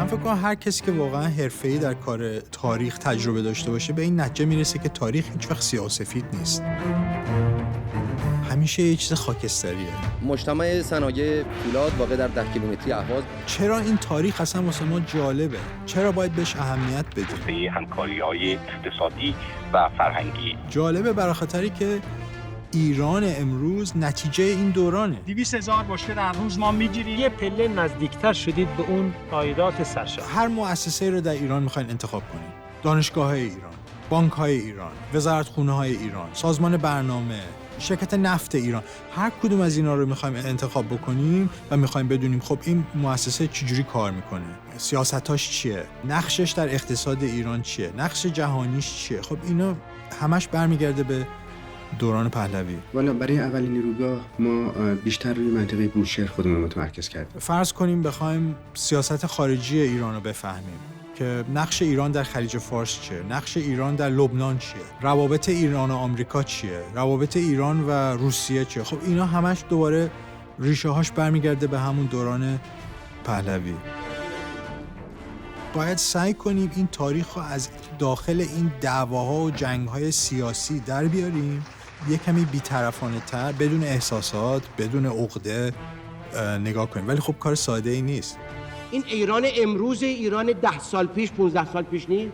فکر کنم هر کسی که واقعا حرفه‌ای در کار تاریخ تجربه داشته باشه به این نتیجه میرسه که تاریخ هیچ وقت سیاه‌وسفید نیست. همیشه یه چیز خاکستریه. مجتمع صنایع فولاد واقع در 10 کیلومتری اهواز. چرا این تاریخ اصلا واسه ما جالبه؟ چرا باید بهش اهمیت بدیم؟ به همکاری‌های اقتصادی و فرهنگی. جالبه برای خاطری که ایران امروز نتیجه این دورانه. 200,000 بشکه در روز ما میگیریم. یه پله نزدیکتر شدید به اون عایدات سرشار. هر مؤسسه‌ای رو در ایران میخواین انتخاب کنین. دانشگاه‌های ایران، بانک‌های ایران، وزارتخونه‌های ایران، سازمان برنامه، شرکت نفت ایران، هر کدوم از اینا رو میخوایم انتخاب بکنیم و میخوایم بدونیم خب این مؤسسه چجوری کار میکنه، سیاستاش چیه، نقشش در اقتصاد ایران چیه، نقش جهانیش چیه. خب اینا همش برمیگرده به دوران پهلوی. والا برای اولین نیروگاه ما بیشتر روی منطقه بوشهر خودمون متمرکز کردیم. فرض کنیم بخوایم سیاست خارجی ایران رو بفهمیم که نقش ایران در خلیج فارس چیه، نقش ایران در لبنان چیه، روابط ایران و آمریکا چیه، روابط ایران و روسیه چیه. خب اینا همش دوباره ریشه هاش برمیگرده به همون دوران پهلوی. باید سعی کنیم این تاریخ رو از داخل این دعواها و جنگ‌های سیاسی در بیاریم، یه کمی بی‌طرفانه تر، بدون احساسات، بدون عقده نگاه کنیم. ولی خب کار ساده ای نیست. این ایران امروز، ایران 10 سال پیش، 15 سال پیش نیست.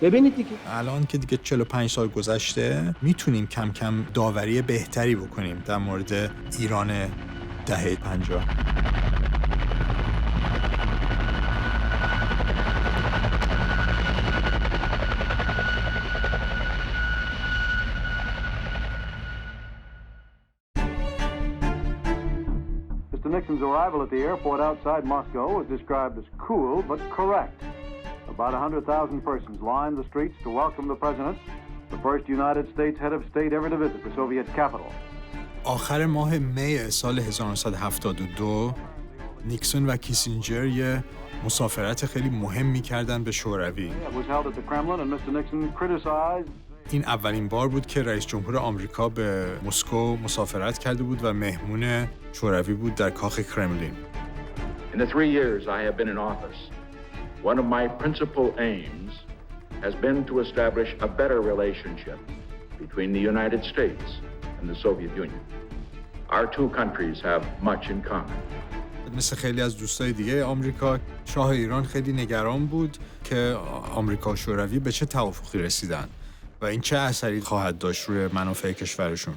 ببینید دیگه الان که دیگه 45 سال گذشته میتونیم کم کم داوری بهتری بکنیم در مورد ایران دهه 50. Mr. Nixon's arrival at the airport outside Moscow was described as cool but correct. About 100,000 persons lined the streets to welcome the president, the first United States head of state ever to visit the Soviet capital. آخر ماه می سال 1972 نیکسون و کیسینجر یه مسافرت خیلی مهمی کردن به شوروی. این اولین بار بود که رئیس جمهور آمریکا به مسکو مسافرت کرده بود و مهمون شوروی بود در کاخ کرملین. In the 3 years I have been in office, one of my principal aims has been to establish a better relationship between the United States and the Soviet Union. Our two countries have much in common. مثل خیلی از دوستای دیگه آمریکا، شاه ایران خیلی نگران بود که آمریکا و شوروی به چه توافقی رسیدن و این چه اثری خواهد داشت روی منافع کشورشون.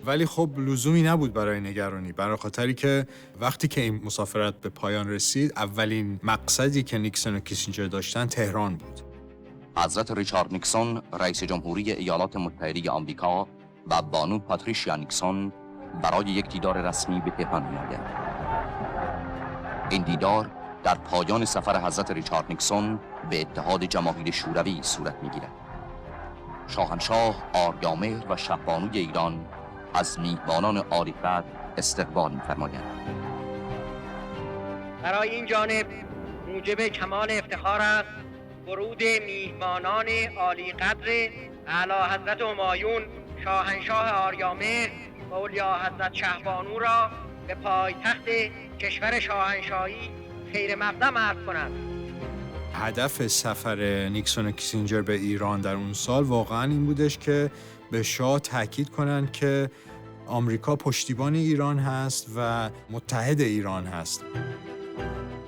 ولی خب لزومی نبود برای نگرانی، برای خاطری که وقتی که این مسافرت به پایان رسید اولین مقصدی که نیکسون و کیسینجر داشتن تهران بود. حضرت ریچارد نیکسون رئیس جمهوری ایالات متحده آمریکا و بانو پاتریشیا نیکسون برای یک دیدار رسمی به تهران می‌آیند. این دیدار در پایان سفر حضرت ریچارد نیکسون به اتحاد جماهیر شوروی صورت می‌گیرد. شاهنشاه آریامهر و شهبانوی ایران از میهمانان عالی‌قدر استقبال می‌فرمایند. برای این جانب موجب کمال افتخار است ورود میهمانان عالی‌قدر اعلی حضرت همایون شاهنشاه آریامهر و اولیا حضرت شهبانو را به پایتخت کشور شاهنشاهی خیر مقدم عرض کنند. هدف سفر نیکسون و کیسینجر به ایران در اون سال واقعاً این بودش که به شاه تاکید کنند که آمریکا پشتیبان ایران هست و متحد ایران هست.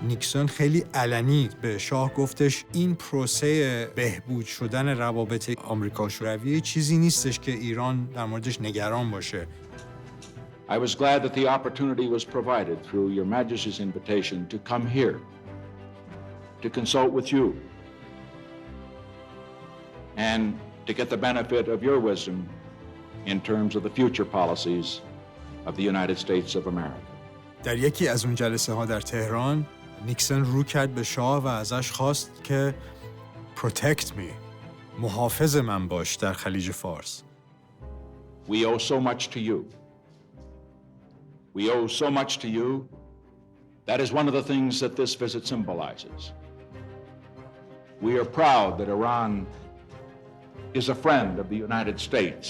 نیکسون خیلی علنی به شاه گفتش این پروسه بهبود شدن روابط آمریکا و شوروی چیزی نیستش که ایران در موردش نگران باشه. I was glad that the opportunity was provided through Your Majesty's invitation to come here to consult with you and to get the benefit of your wisdom in terms of the future policies of the United States of America. در یکی از اون جلسه ها در تهران نیکسون رو کرد به شاه و ازش خواست که protect me، محافظ من باش در خلیج فارس. We owe so much to you. We owe so much to you. That is one of the things that this visit symbolizes. We are proud that Iran is a friend of the United States,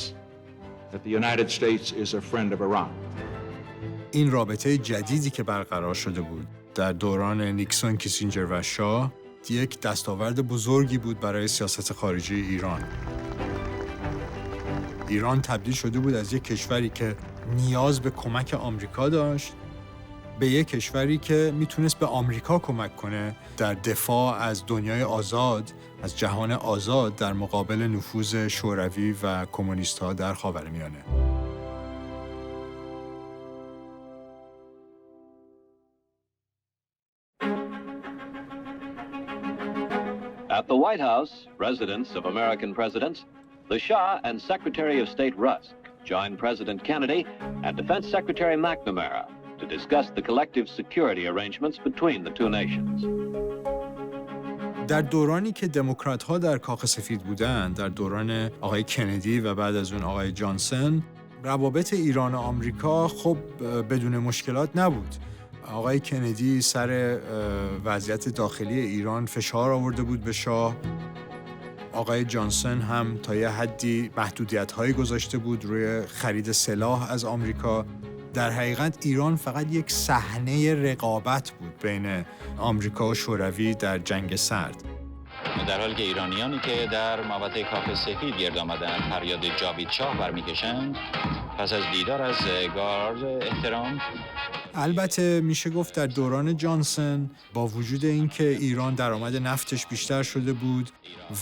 that the United States is a friend of Iran. این رابطه جدیدی که برقرار شده بود در دوران نیکسون، کیسینجر و شاه یک دستاورد بزرگی بود برای سیاست خارجی ایران. ایران تبدیل شده بود از یک کشوری که نیاز به کمک آمریکا داشت به یک کشوری که میتونست به آمریکا کمک کنه در دفاع از دنیای آزاد، از جهان آزاد در مقابل نفوذ شوروی و کمونیست‌ها در خاورمیانه. At the White House, residence of American presidents, the Shah and Secretary of State Rusk joined President Kennedy and Defense Secretary McNamara to discuss the collective security arrangements between the two nations. در دورانی که دموکرات‌ها در کاخ سفید بودند، در دوران آقای کندی و بعد از اون آقای جانسون، روابط ایران و آمریکا خب بدون مشکلات نبود. آقای کندی سر وضعیت داخلی ایران فشار آورده بود به شاه. آقای جانسون هم تا یه حدی محدودیت‌هایی گذاشته بود روی خرید سلاح از آمریکا. در حقیقت ایران فقط یک صحنه رقابت بود بین آمریکا و شوروی در جنگ سرد. در حالی که ایرانیانی که در محوطه کاخ سفید گرد آمدند فریاد جاوید شاه برمی‌کشند، پس از دیدار از گارد احترام. البته میشه گفت در دوران جانسون با وجود اینکه ایران درآمد نفتش بیشتر شده بود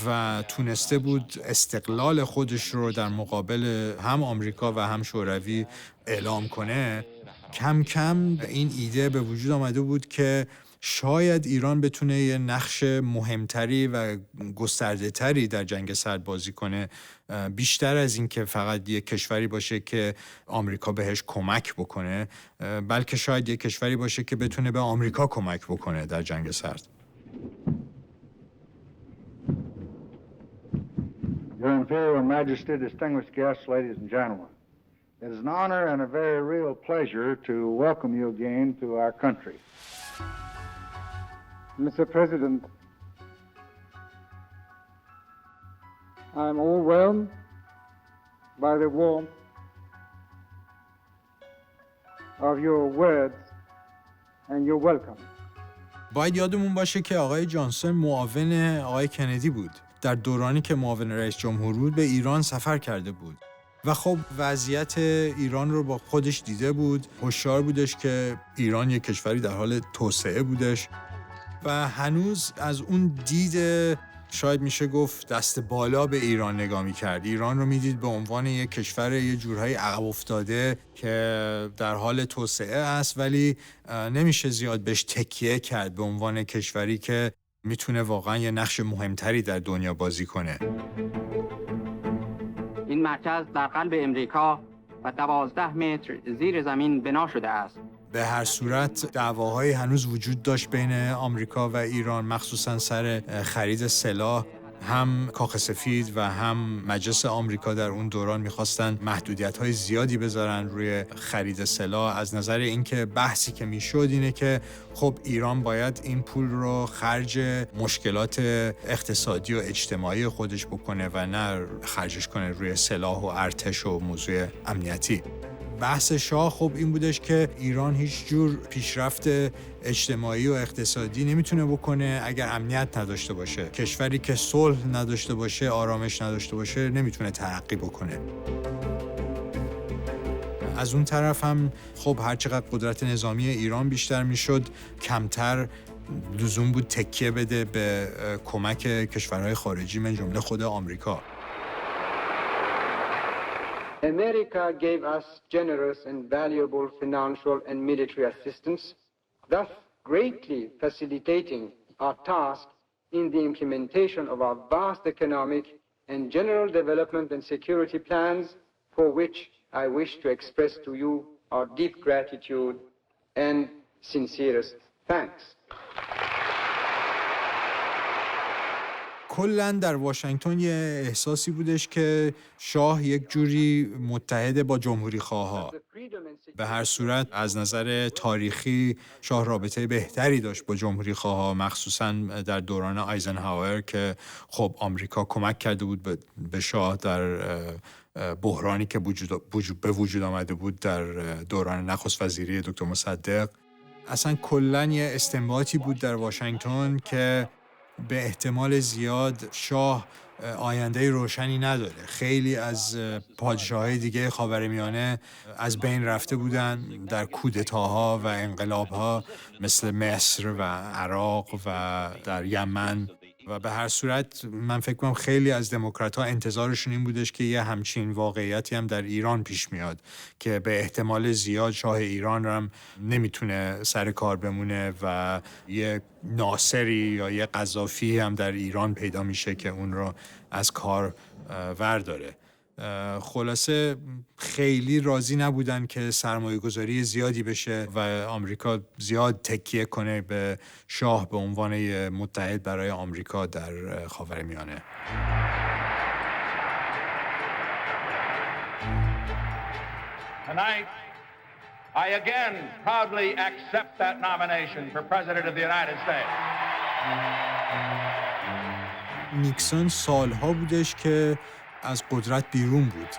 و تونسته بود استقلال خودش رو در مقابل هم آمریکا و هم شوروی اعلام کنه، کم کم این ایده به وجود آمده بود که شاید ایران بتونه یه نقش مهمتری و گسترده‌تری در جنگ سرد بازی کنه، بیشتر از این که فقط یه کشوری باشه که آمریکا بهش کمک بکنه، بلکه شاید یه کشوری باشه که بتونه به آمریکا کمک بکنه در جنگ سرد. Your Imperial Majesty, distinguished guests, ladies and gentlemen, it is an honor and a very real pleasure to welcome you again to our country. Mr. President, I am overwhelmed by the warmth of your words and your welcome. باید یادمون باشه که آقای جانسون معاون آقای کندی بود. در دورانی که معاون رئیس جمهور بود به ایران سفر کرده بود و خب وضعیت ایران رو با خودش دیده بود. هوشیار بودش که ایران یک کشوری در حال توسعه بودش و هنوز از اون دید شاید میشه گفت دست بالا به ایران نگاه می‌کرد. ایران رو میدید به عنوان یک کشور یه جورهای عقب افتاده که در حال توسعه است، ولی نمیشه زیاد بهش تکیه کرد به عنوان کشوری که میتونه واقعا یه نقش مهمتری در دنیا بازی کنه. این مرکز در قلب امریکا و 12 متر زیر زمین بنا شده است. به هر صورت دعواهای هنوز وجود داشت بین آمریکا و ایران، مخصوصا سر خرید سلاح. هم کاخ سفید و هم مجلس آمریکا در اون دوران می‌خواستن محدودیت‌های زیادی بذارن روی خرید سلاح، از نظر اینکه بحثی که میشد اینه که خب ایران باید این پول رو خرج مشکلات اقتصادی و اجتماعی خودش بکنه و نه خرجش کنه روی سلاح و ارتش و موضوع امنیتی. بحث شاه خب این بودش که ایران هیچ جور پیشرفت اجتماعی و اقتصادی نمیتونه بکنه اگر امنیت نداشته باشه. کشوری که صلح نداشته باشه، آرامش نداشته باشه، نمیتونه ترقی بکنه. از اون طرف هم خب هرچقدر قدرت نظامی ایران بیشتر میشد، کمتر لزوم بود تکیه بده به کمک کشورهای خارجی من جمله خود آمریکا. America gave us generous and valuable financial and military assistance, thus greatly facilitating our task in the implementation of our vast economic and general development and security plans, for which I wish to express to you our deep gratitude and sincerest thanks. کلاً در واشنگتن یه احساسی بودش که شاه یک جوری متحد با جمهوری خواها. به هر صورت از نظر تاریخی شاه رابطه بهتری داشت با جمهوری خواها، مخصوصاً در دوران آیزنهاور که خب آمریکا کمک کرده بود به شاه در بحرانی که به وجود آمده بود در دوران نخست وزیری دکتر مصدق. اصلا کلاً یه استنباطی بود در واشنگتن که به احتمال زیاد شاه آینده روشنی نداره. خیلی از پادشاه‌های دیگه خاورمیانه از بین رفته بودن در کودتاها و انقلاب‌ها مثل مصر و عراق و در یمن و به هر صورت من فکر کنم خیلی از دموکرات‌ها انتظارشون این بودش که یه همچین واقعیتی هم در ایران پیش میاد که به احتمال زیاد شاه ایران هم نمیتونه سر کار بمونه و یه ناصری یا یه قذافی هم در ایران پیدا میشه که اون رو از کار ورداره. خلاصه خیلی راضی نبودن که سرمایه گذاری زیادی بشه و آمریکا زیاد تکیه کنه به شاه به عنوان متحد برای آمریکا در خاورمیانه. Tonight, I again proudly accept that nomination for President of the United States. نیکسون سالها بودش که از قدرت بیرون بود.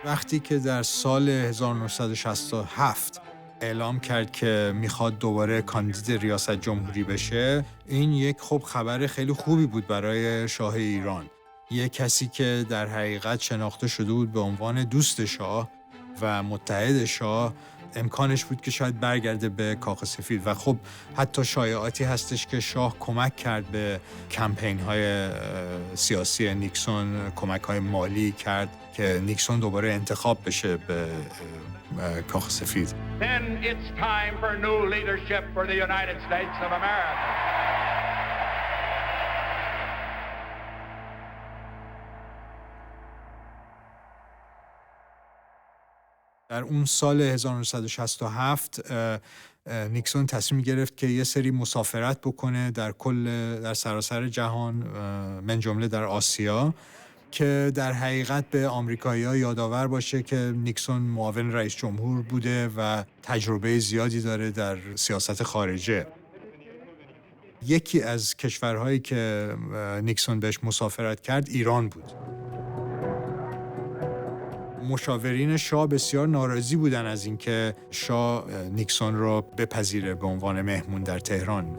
وقتی که در سال 1967 اعلام کرد که میخواد دوباره کاندید ریاست جمهوری بشه، این یک خبر خیلی خوبی بود برای شاه ایران. یک کسی که در حقیقت شناخته شده بود به عنوان دوست شاه و متحد شاه، امکانش بود که شاید برگرده به کاخ سفید و حتی شایعاتی هستش که شاه کمک کرد به کمپین‌های سیاسی نیکسون، کمک‌های مالی کرد که نیکسون دوباره انتخاب بشه به کاخ سفید. Then it's time for new leadership for the United States of America. در اون سال 1967 نیکسون تصمیم گرفت که یه سری مسافرت بکنه در سراسر جهان، من جمله در آسیا، که در حقیقت به آمریکایی‌ها یادآور باشه که نیکسون معاون رئیس جمهور بوده و تجربه زیادی داره در سیاست خارجه. یکی از کشورهایی که نیکسون بهش مسافرت کرد ایران بود. مشاورین شاه بسیار ناراضی بودن از اینکه شاه نیکسون رو بپذیره به عنوان مهمون در تهران.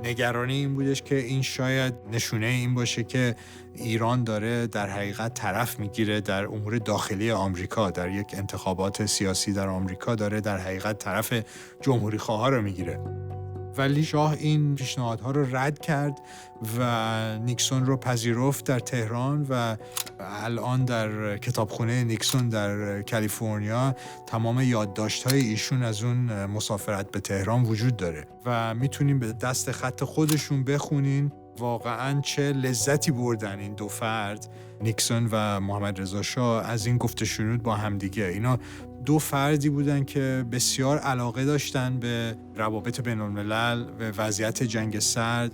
نگرانی این بودش که این شاید نشونه این باشه که ایران داره در حقیقت طرف میگیره در امور داخلی آمریکا، در یک انتخابات سیاسی در آمریکا داره در حقیقت طرف جمهوری خواه رو میگیره. ولی شاه این پیشنهادها رو رد کرد و نیکسون رو پذیرفت در تهران و الان در کتابخونه نیکسون در کالیفرنیا تمام یادداشت‌های ایشون از اون مسافرت به تهران وجود داره و میتونیم به دست خط خودشون بخونین واقعاً چه لذتی بردن این دو فرد، نیکسون و محمد رضا شاه، از این گفت و شنود با همدیگه. اینا دو فردی بودن که بسیار علاقه داشتن به روابط بین‌الملل، به وضعیت جنگ سرد،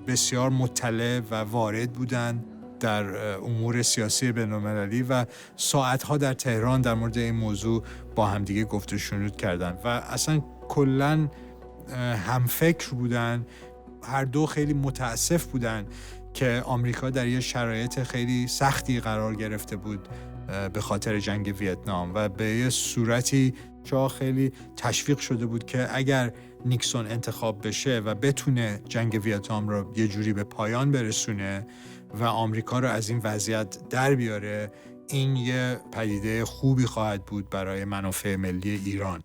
بسیار مطلع و وارد بودن در امور سیاسی بین‌المللی و ساعتها در تهران در مورد این موضوع با همدیگه گفت و شنود کردن و اصلا کلاً همفکر بودن. هر دو خیلی متاسف بودن که آمریکا در یه شرایط خیلی سختی قرار گرفته بود به خاطر جنگ ویتنام و به یه صورتی شاه خیلی تشویق شده بود که اگر نیکسون انتخاب بشه و بتونه جنگ ویتنام رو یه جوری به پایان برسونه و آمریکا رو از این وضعیت در بیاره، این یه پدیده خوبی خواهد بود برای منافع ملی ایران.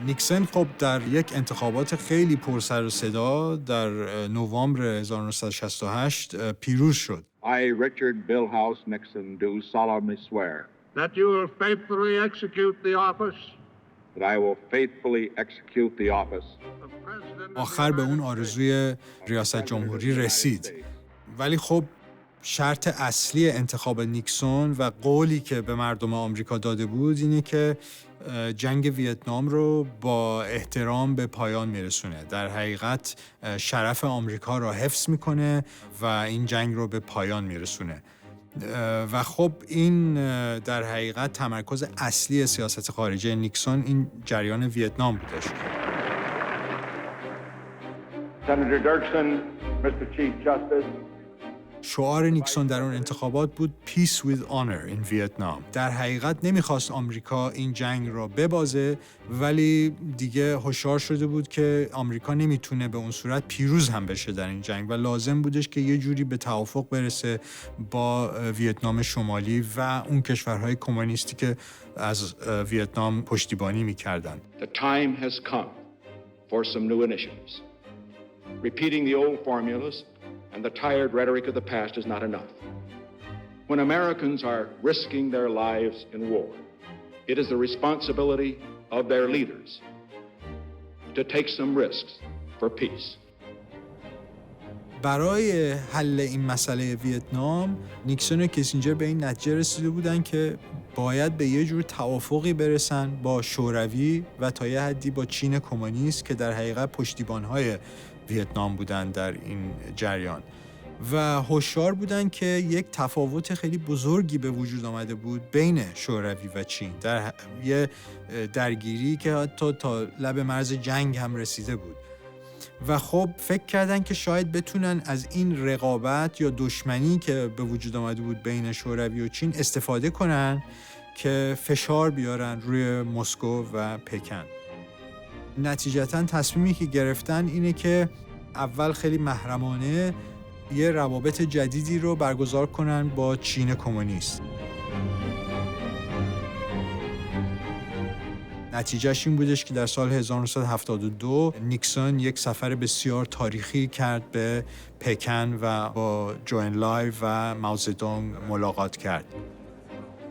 نیکسون در یک انتخابات خیلی پر سر و صدا در نوامبر 1968 پیروز شد. I, Richard Bilhouse Nixon, do solemnly swear that you will faithfully execute the office that I will faithfully execute the office. آخر به اون آرزوی ریاست جمهوری رسید. ولی شرط اصلی انتخاب نیکسون و قولی که به مردم آمریکا داده بود اینه که جنگ ویتنام رو با احترام به پایان میرسونه. در حقیقت شرف آمریکا رو حفظ میکنه و این جنگ رو به پایان میرسونه. و خب این در حقیقت تمرکز اصلی سیاست خارجی نیکسون این جریان ویتنام بودش. Senator Dirksen, Mr. Chief Justice. شعار نیکسون در اون انتخابات بود Peace with Honor in Vietnam. در حقیقت نمیخواست آمریکا این جنگ را ببازه، ولی دیگه هوشیار شده بود که آمریکا نمیتونه به اون صورت پیروز هم بشه در این جنگ و لازم بودش که یه جوری به توافق برسه با ویتنام شمالی و اون کشورهای کمونیستی که از ویتنام پشتیبانی میکردن. The time has come for some new initiatives. Repeating the old formulas and the tired rhetoric of the past is not enough. When Americans are risking their lives in war, it is the responsibility of their leaders to take some risks for peace. برای حل این مسئله ویتنام، نیکسون و کیسینجر به این نتیجه رسیده بودن که باید به یه جور توافقی برسن با شوروی و تا یه حدی با چین کمونیست که در حقیقت پشتیبان‌های ویتنام بودن در این جریان و هوشیار بودن که یک تفاوت خیلی بزرگی به وجود آمده بود بین شوروی و چین در یه درگیری که حتی تا لب مرز جنگ هم رسیده بود و خب فکر کردن که شاید بتونن از این رقابت یا دشمنی که به وجود آمده بود بین شوروی و چین استفاده کنن که فشار بیارن روی مسکو و پکن. نتیجتاً تصمیمی که گرفتن اینه که اول خیلی محرمانه یه روابط جدیدی رو برگزار کنن با چین کمونیست. نتیجهش این بودش که در سال 1972 نیکسون یک سفر بسیار تاریخی کرد به پکن و با جو انلای و مائو زedong ملاقات کرد.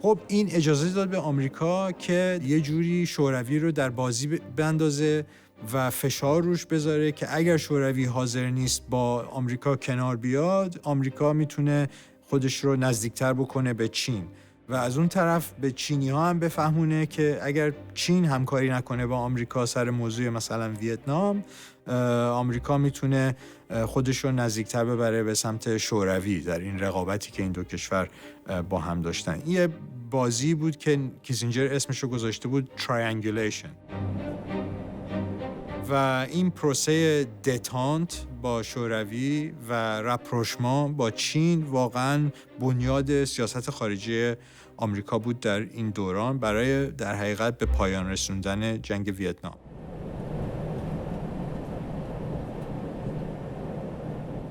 خب این اجازه داد به آمریکا که یه جوری شوروی رو در بازی بندازه و فشار روش بذاره که اگر شوروی حاضر نیست با آمریکا کنار بیاد، آمریکا میتونه خودش رو نزدیکتر بکنه به چین و از اون طرف به چینی ها هم بفهمونه که اگر چین همکاری نکنه با آمریکا سر موضوع مثلا ویتنام، آمریکا میتونه خودش رو نزدیکتر ببره به سمت شوروی در این رقابتی که این دو کشور با هم داشتن. یه بازی بود که کیسینجر اسمش رو گذاشته بود triangulation و این پروسه دتانت با شوروی و رپروشمان با چین واقعاً بنیاد سیاست خارجی آمریکا بود در این دوران برای در حقیقت به پایان رسوندن جنگ ویتنام.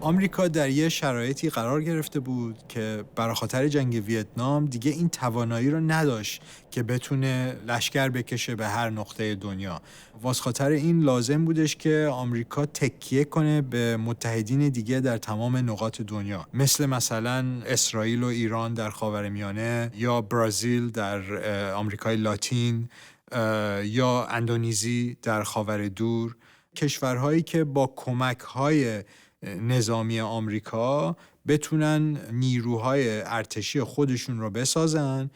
آمریکا در یه شرایطی قرار گرفته بود که برای خاطر جنگ ویتنام دیگه این توانایی رو نداشت که بتونه لشکر بکشه به هر نقطه دنیا. واسه خاطر این لازم بودش که آمریکا تکیه کنه به متحدین دیگه در تمام نقاط دنیا، مثلا اسرائیل و ایران در خاورمیانه یا برزیل در آمریکای لاتین یا اندونزی در خاور دور، کشورهایی که با کمک‌های نظامی آمریکا بتونن نیروهای ارتشی خودشون رو بسازن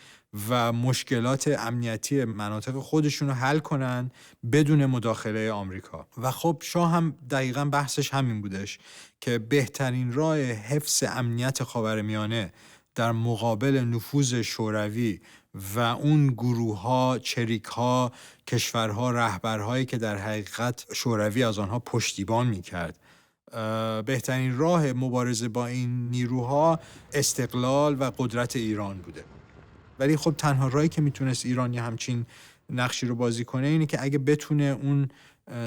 و مشکلات امنیتی مناطق خودشون رو حل کنن بدون مداخله آمریکا. و خب شاه هم دقیقاً بحثش همین بودش که بهترین راه حفظ امنیت خاورمیانه در مقابل نفوذ شوروی و اون گروه‌ها، چریک‌ها، کشورها، رهبرهایی که در حقیقت شوروی از آنها پشتیبان می‌کرد، بهترین راه مبارزه با این نیروها استقلال و قدرت ایران بوده. ولی خب تنها راهی که میتونست ایران یه همچین نقشی رو بازی کنه اینه که اگه بتونه اون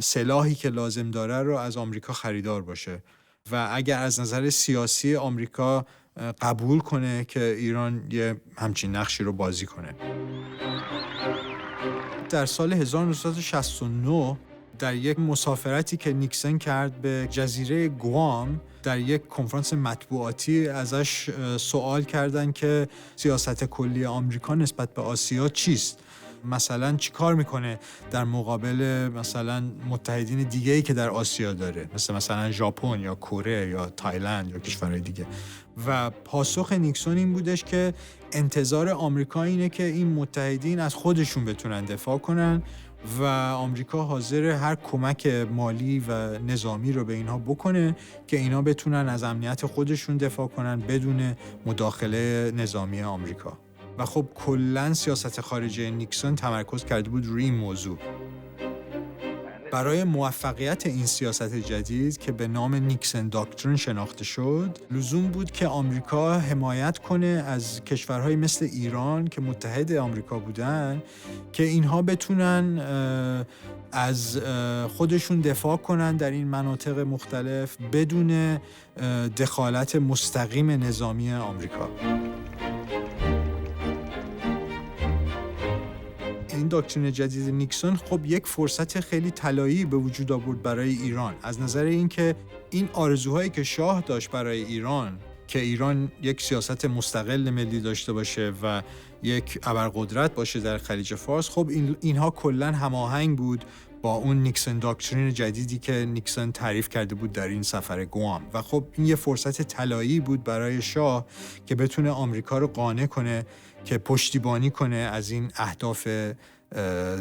سلاحی که لازم داره رو از آمریکا خریدار باشه و اگر از نظر سیاسی آمریکا قبول کنه که ایران یه همچین نقشی رو بازی کنه. در سال 1969 در یک مسافرتی که نیکسون کرد به جزیره گوام، در یک کنفرانس مطبوعاتی ازش سوال کردن که سیاست کلی آمریکا نسبت به آسیا چیست؟ مثلا چی کار میکنه در مقابل مثلا متحدین دیگه‌ای که در آسیا داره، مثلا ژاپن یا کره یا تایلند یا کشورهای دیگه. و پاسخ نیکسون این بودش که انتظار آمریکا اینه که این متحدین از خودشون بتونن دفاع کنن و آمریکا حاضر هر کمک مالی و نظامی رو به اینها بکنه که اینا بتونن از امنیت خودشون دفاع کنن بدون مداخله نظامی آمریکا. و خب کلاً سیاست خارجی نیکسون تمرکز کرده بود روی این موضوع. برای موفقیت این سیاست جدید که به نام نیکسون داکترین شناخته شد، لزوم بود که آمریکا حمایت کنه از کشورهای مثل ایران که متحد آمریکا بودن که اینها بتونن از خودشون دفاع کنن در این مناطق مختلف بدون دخالت مستقیم نظامی آمریکا. این داکترین جدید نیکسون خب یک فرصت خیلی طلایی به وجود آورد برای ایران، از نظر اینکه این آرزوهایی که شاه داشت برای ایران که ایران یک سیاست مستقل ملی داشته باشه و یک ابرقدرت باشه در خلیج فارس، خب اینها کلاً هماهنگ بود با اون نیکسون داکترین جدیدی که نیکسون تعریف کرده بود در این سفر گوام. و خب این یه فرصت طلایی بود برای شاه که بتونه آمریکا رو قانع کنه که پشتیبانی کنه از این اهداف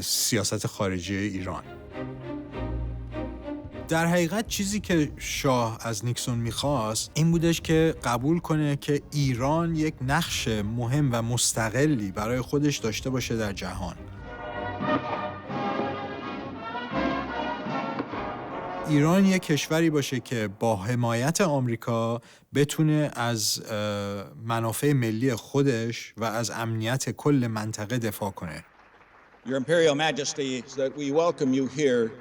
سیاست خارجی ایران. در حقیقت چیزی که شاه از نیکسون میخواست این بودش که قبول کنه که ایران یک نقش مهم و مستقلی برای خودش داشته باشه در جهان. ایران یک کشوری باشه که با حمایت آمریکا بتونه از منافع ملی خودش و از امنیت کل منطقه دفاع کنه. Your Imperial Majesty, that we welcome you here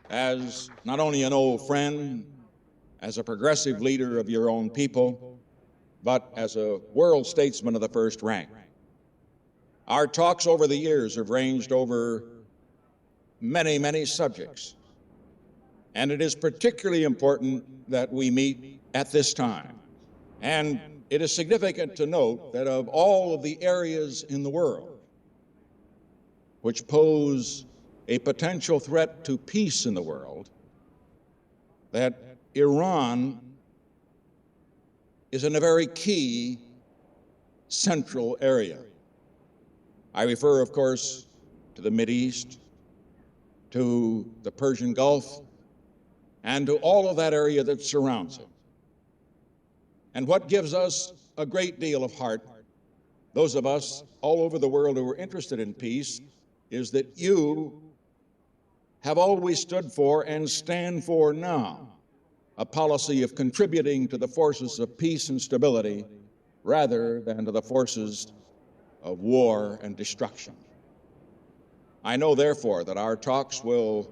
as not only an old friend, as a progressive leader of your own people, but as a world statesman of the first rank. Our talks over the years have ranged over many, many subjects. And it is particularly important that we meet at this time. And it is significant to note that of all of the areas in the world which pose a potential threat to peace in the world, that Iran is in a very key central area. I refer, of course, to the Mideast, to the Persian Gulf, and to all of that area that surrounds it. And what gives us a great deal of heart, those of us all over the world who are interested in peace, is that you have always stood for and stand for now a policy of contributing to the forces of peace and stability rather than to the forces of war and destruction. I know, therefore, that our talks will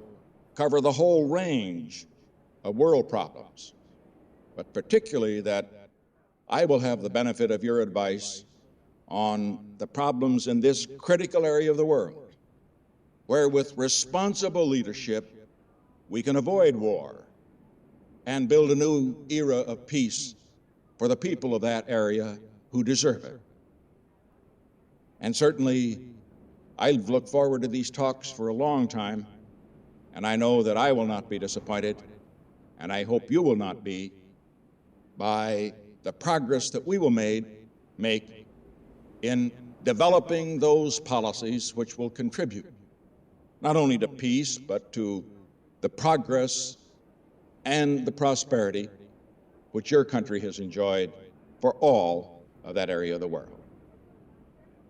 cover the whole range of world problems, but particularly that I will have the benefit of your advice on the problems in this critical area of the world, where with responsible leadership we can avoid war and build a new era of peace for the people of that area who deserve it. And certainly, I've looked forward to these talks for a long time, and I know that I will not be disappointed, and I hope you will not be, by the progress that we will make in developing those policies which will contribute not only to peace, but to the progress and the prosperity which your country has enjoyed for all of that area of the world.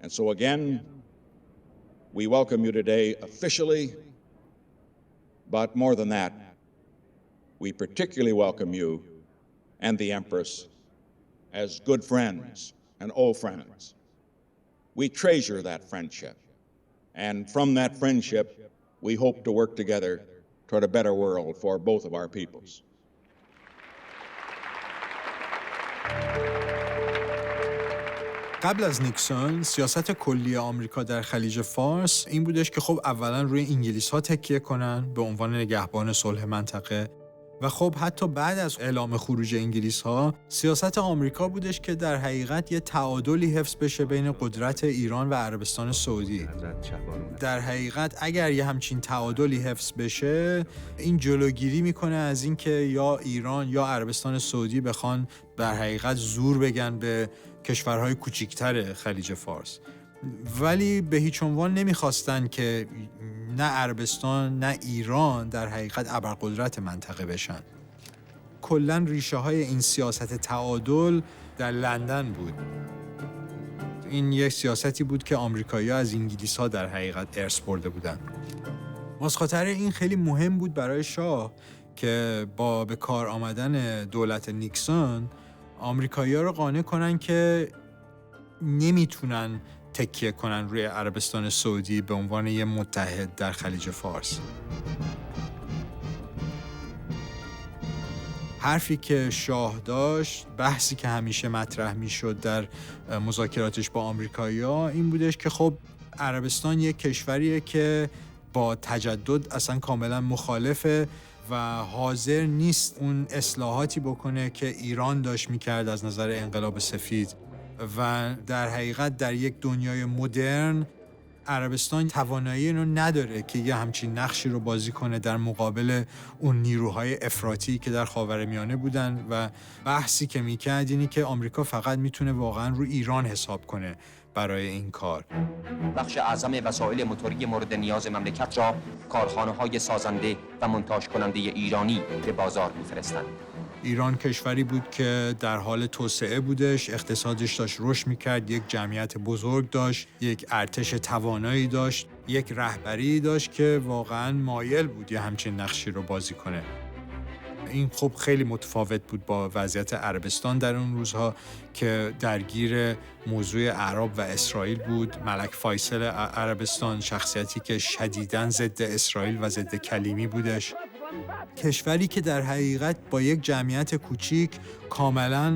And so again, we welcome you today officially, but more than that, we particularly welcome you and the Empress as good friends and old friends. We treasure that friendship, and from that friendship, we hope to work together toward a better world for both of our peoples. قبل از نیکسون سیاست کلی آمریکا در خلیج فارس این بودش که خب اولا روی انگلیس‌ها تکیه کنن به عنوان نگهبان صلح منطقه و خب حتی بعد از اعلام خروج انگلیس‌ها سیاست آمریکا بودش که در حقیقت یه تعادلی حفظ بشه بین قدرت ایران و عربستان سعودی. در حقیقت اگر یه همچین تعادلی حفظ بشه این جلوگیری میکنه از اینکه یا ایران یا عربستان سعودی بخوان در حقیقت زور بگن به کشورهای کوچکتر خلیج فارس، ولی به هیچ عنوان نمیخواستن که نه عربستان نه ایران در حقیقت ابرقدرت منطقه بشن. کلاً ریشه های این سیاست تعادل در لندن بود. این یک سیاستی بود که آمریکایی‌ها از انگلیس‌ها در حقیقت ارث برده بودن. واسه خاطر این خیلی مهم بود برای شاه که با به کار آمدن دولت نیکسون آمریکایی‌ها رو قانع کنن که نمیتونن تکیه کنن روی عربستان سعودی به عنوان یه متحد در خلیج فارس. حرفی که شاه داشت، بحثی که همیشه مطرح میشد در مذاکراتش با آمریکایی‌ها این بودش که خب عربستان یک کشوریه که با تجدد اصلا کاملا مخالفه و حاضر نیست اون اصلاحاتی بکنه که ایران داشت میکرد از نظر انقلاب سفید و در حقیقت در یک دنیای مدرن عربستان توانایی اینو نداره که یه همچین نقشی رو بازی کنه در مقابل اون نیروهای افراطی که در خاورمیانه بودن و بحثی که میکرد اینی که آمریکا فقط میتونه واقعا رو ایران حساب کنه برای این کار. بخش اعظم وسایل موتوری مورد نیاز مملکت را کارخانه‌های سازنده و منتاج کننده ایرانی به بازار می‌فرستند. ایران کشوری بود که در حال توسعه بودش، اقتصادش داشت رشد می‌کرد، یک جمعیت بزرگ داشت، یک ارتش توانایی داشت، یک رهبری داشت که واقعاً مایل بود یه همچین نقشی رو بازی کنه. این خب خیلی متفاوت بود با وضعیت عربستان در اون روزها که درگیر موضوع عرب و اسرائیل بود. ملک فیصل عربستان شخصیتی که شدیداً ضد اسرائیل و ضد کلیمی بودش. کشوری که در حقیقت با یک جمعیت کوچیک کاملاً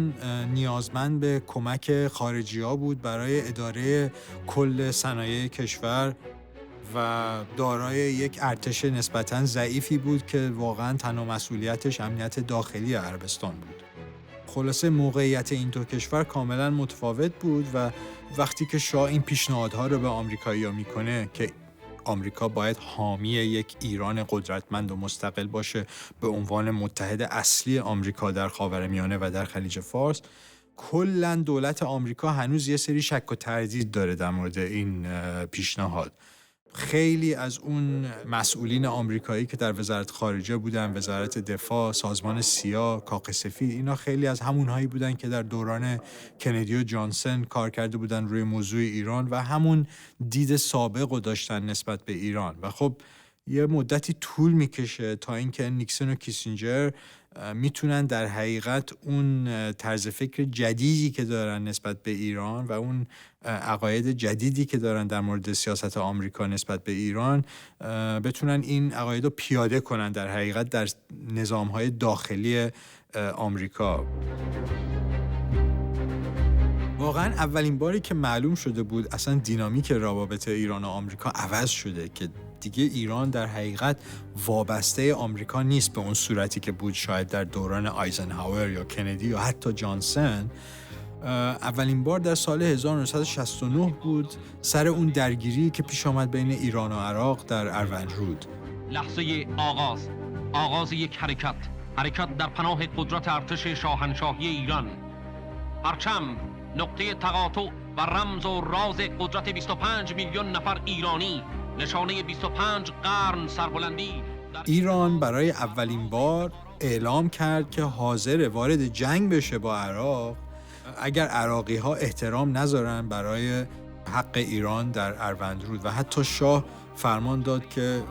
نیازمند به کمک خارجی‌ها بود برای اداره کل صنایع کشور و دارای یک ارتش نسبتاً ضعیفی بود که واقعاً تنها مسئولیتش امنیت داخلی عربستان بود. خلاصه موقعیت این دو کشور کاملاً متفاوت بود و وقتی که شاه این پیشنهادها رو به آمریکایی‌ها میکنه که آمریکا باید حامی یک ایران قدرتمند و مستقل باشه به عنوان متحد اصلی آمریکا در خاورمیانه و در خلیج فارس، کلاً دولت آمریکا هنوز یه سری شک و تردید داره در مورد این پیشنهاد. خیلی از اون مسئولین آمریکایی که در وزارت خارجه بودن، وزارت دفاع، سازمان سیا، کاخ سفید، اینا خیلی از همونهایی بودن که در دوران کندی و جانسن کار کرده بودن روی موضوع ایران و همون دید سابق رو داشتن نسبت به ایران و خب یه مدتی طول میکشه تا اینکه نیکسون و کیسینجر میتونن در حقیقت اون طرز فکر جدیدی که دارن نسبت به ایران و اون عقاید جدیدی که دارن در مورد سیاست آمریکا نسبت به ایران بتونن این عقاید رو پیاده کنن در حقیقت در نظام‌های داخلی آمریکا. واقعا اولین باری که معلوم شده بود اصلا دینامیک روابط ایران و آمریکا عوض شده که دیگه ایران در حقیقت وابسته آمریکا نیست به اون صورتی که بود شاید در دوران آیزنهاور یا کندی یا حتی جانسن. اولین بار در سال 1969 بود سر اون درگیری که پیش آمد بین ایران و عراق در اروندرود. لحظه آغاز یک حرکت در پناه قدرت ارتش شاهنشاهی ایران. پرچم، نقطه تقاطع و رمز و راز قدرت 25 میلیون نفر ایرانی، نشانه 25 قرن سربلندی. ایران برای اولین بار اعلام کرد که حاضر وارد جنگ بشه با عراق اگر عراقی ها احترام نذارن برای حق ایران در اروندرود و حتی شاه فرمان داد که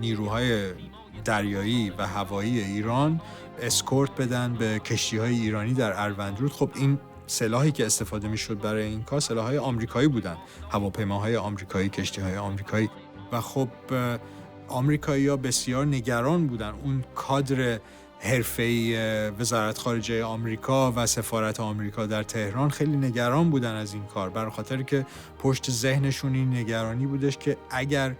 نیروهای دریایی و هوایی ایران اسکورت بدن به کشتی‌های ایرانی در اروندرود. خب این سلاحی که استفاده میشد برای این کار سلاح‌های آمریکایی بودن، هواپیماهای آمریکایی، کشتی‌های آمریکایی و خب آمریکایی‌ها بسیار نگران بودن. اون کادر حرفه‌ای وزارت خارجه آمریکا و سفارت آمریکا در تهران خیلی نگران بودن از این کار، برای خاطر که پشت ذهنشون این نگرانی بودش که اگر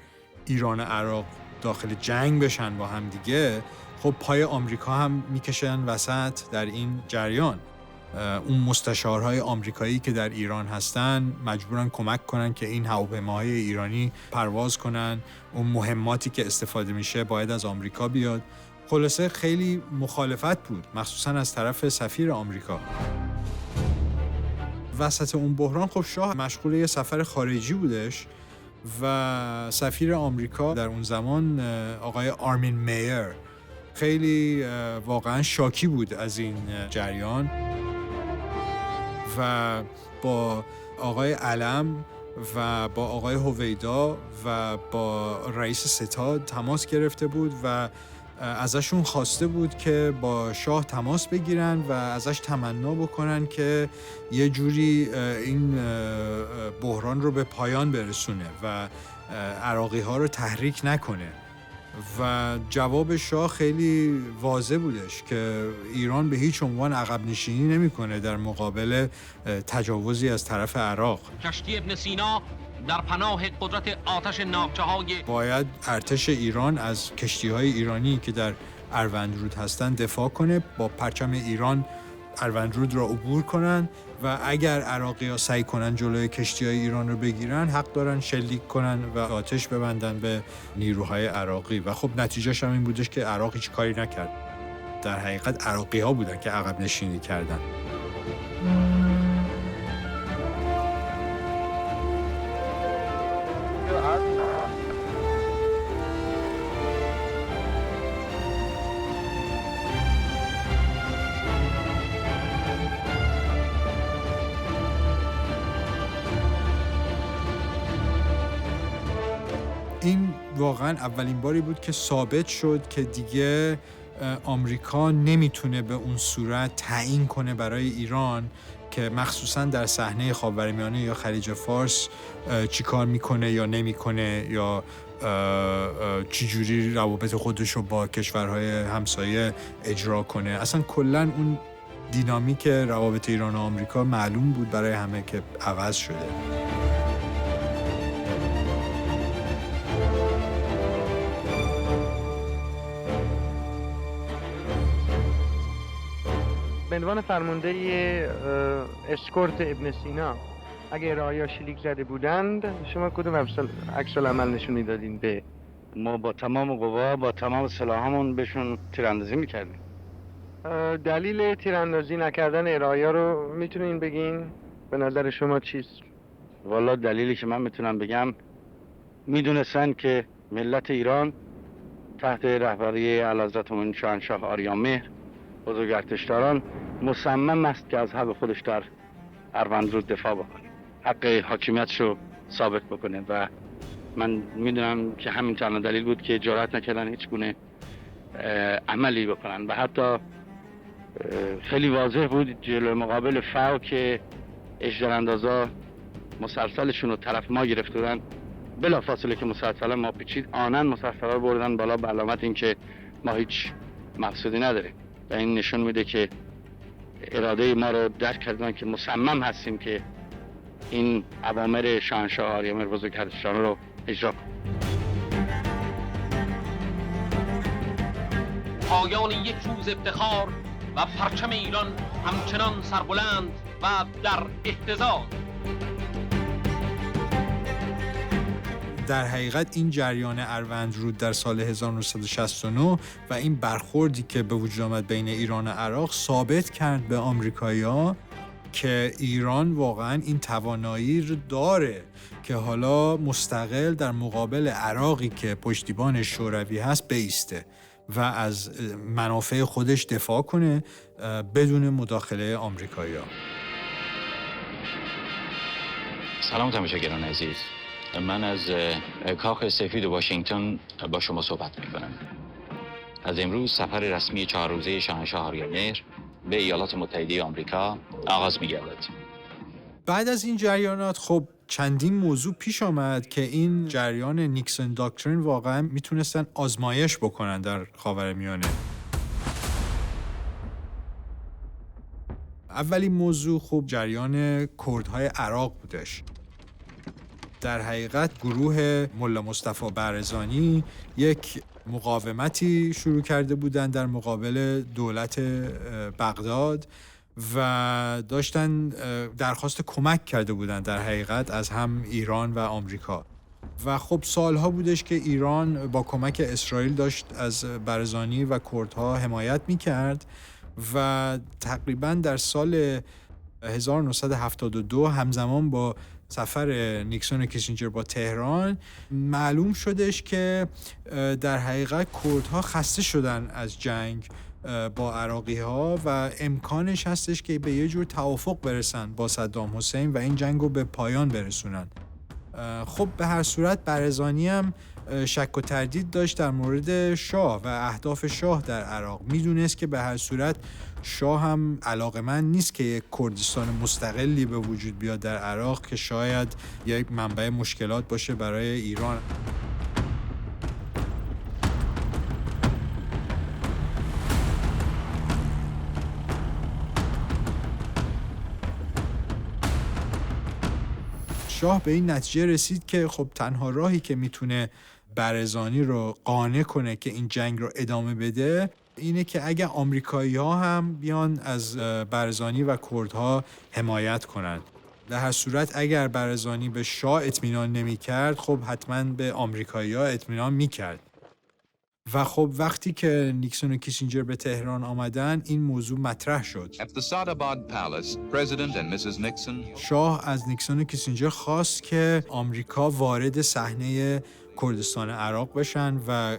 ایران و عراق داخل جنگ بشن با هم دیگه، خب پای آمریکا هم میکشن وسط در این جریان. اون مستشارهای آمریکایی که در ایران هستن مجبورن کمک کنن که این هواپیماهای ایرانی پرواز کنن، اون مهماتی که استفاده میشه باید از آمریکا بیاد. خلاصه خیلی مخالفت بود، مخصوصا از طرف سفیر آمریکا. وسط اون بحران خب شاه مشغول یه سفر خارجی بودش و سفیر آمریکا در اون زمان آقای آرمین میر خیلی واقعا شاکی بود از این جریان و با آقای علم و با آقای هویدا و با رئیس ستاد تماس گرفته بود و ازشون خواسته بود که با شاه تماس بگیرن و ازش تمنا بکنن که یه جوری این بحران رو به پایان برسونه و عراقی ها رو تحریک نکنه و جواب شاه خیلی واضح بودش که ایران به هیچ عنوان عقب نشینی نمی‌کنه در مقابل تجاوزی از طرف عراق. کشتی ابن سینا در پناه قدرت آتش ناوچه‌های باید ارتش ایران از کشتی‌های ایرانی که در اروندرود هستن دفاع کنه، با پرچم ایران اروندرود را عبور کنن و اگر عراقی‌ها سعی کنن جلوی کشتی‌های ایران رو بگیرن حق دارن شلیک کنن و آتش ببندن به نیروهای عراقی و خب نتیجهش هم این بودش که عراق هیچ کاری نکرد. در حقیقت عراقی‌ها بودن که عقب نشینی کردن. این واقعا اولین باری بود که ثابت شد که دیگه آمریکا نمیتونه به اون صورت تعیین کنه برای ایران که مخصوصا در صحنه خاورمیانه یا خلیج فارس چی کار میکنه یا نمیکنه یا چجوری روابط خودش رو با کشورهای همسایه اجرا کنه. اصلا کلا اون دینامیک روابط ایران و آمریکا معلوم بود برای همه که عوض شده. به عنوان فرمانده اسکورت ابن سینا اگه ارائه‌ها شلیک زده بودند شما کدوم عکس العمل نشون میدادین؟ به ما با تمام قوا با تمام سلاحمون بهشون تیراندازی میکردیم. دلیل تیراندازی نکردن ارائه‌ها رو میتونین بگین؟ به نظر شما چیست؟ والا دلیلی که من میتونم بگم میدونستن که ملت ایران تحت رهبری اعلیحضرت مومنین شاهنشاه آریامهر بزرگ ارتشداران مصمم است که از حق خودش در اروندرود دفاع بکنه، حق حاکمیتش رو ثابت بکنه و من میدونم که همین تنها دلیل بود که جرأت نکردن هیچ گونه عملی بکنن و حتی خیلی واضح بود جلوی مقابل فاو که اژدراندازا مسلسلشون رو طرف ما گرفته بودن، بلافاصله که مسلسل ما پیچید آنن مسلسل رو بردن بالا به علامت این که ما هیچ مقصودی نداریم و این نشون میده که اراده ما رو درک کردن که مصمم هستیم که این اوامر شاهنشاه آریامهر بزرگ ارتشداران رو اجرا کنیم. پایان یک روز افتخار و پرچم ایران همچنان سربلند و در اهتزاز. در حقیقت این جریان اروندرود در سال 1969 و این برخوردی که به وجود آمد بین ایران و عراق ثابت کرد به آمریکایی‌ها که ایران واقعا این توانایی رو داره که حالا مستقل در مقابل عراقی که پشتیبان شوروی هست بایسته و از منافع خودش دفاع کنه بدون مداخله آمریکایی‌ها. سلام تماشاگران عزیز، من از کاخ سفید واشنگتن با شما صحبت می‌کنم. از امروز سفر رسمی 4 روزه شاهنشاه آریامهر به ایالات متحده آمریکا آغاز می‌گردد. بعد از این جریانات خب چندین موضوع پیش آمد که این جریان نیکسون داکترین واقعا میتونستن آزمایش بکنن در خاورمیانه. اولین موضوع خب جریان کردهای عراق بودش. در حقیقت گروه ملا مصطفی برزانی یک مقاومتی شروع کرده بودند در مقابل دولت بغداد و داشتن درخواست کمک کرده بودند در حقیقت از هم ایران و آمریکا و خب سالها بودش که ایران با کمک اسرائیل داشت از برزانی و کردها حمایت میکرد و تقریباً در سال 1972 همزمان با سفر نیکسون و کیسینجر با تهران معلوم شدش که در حقیقت کردها خسته شدن از جنگ با عراقی ها و امکانش هستش که به یه جور توافق برسن با صدام حسین و این جنگ رو به پایان برسونن. خب به هر صورت برزانی هم شک و تردید داشت در مورد شاه و اهداف شاه در عراق. میدونست که به هر صورت شاه هم علاقمند نیست که یک کردستان مستقلی به وجود بیاد در عراق که شاید یک منبع مشکلات باشه برای ایران. شاه به این نتیجه رسید که خب تنها راهی که میتونه برزانی رو قانع کنه که این جنگ رو ادامه بده اینه که اگه آمریکایی‌ها هم بیان از برزانی و کردها حمایت کنند. در هر صورت اگر برزانی به شاه اطمینان نمی‌کرد خب حتما به آمریکایی‌ها اطمینان می‌کرد. و خب وقتی که نیکسون و کیسینجر به تهران آمدن این موضوع مطرح شد. شاه از نیکسون و کیسینجر خواست که آمریکا وارد صحنه کردستان عراق بشن و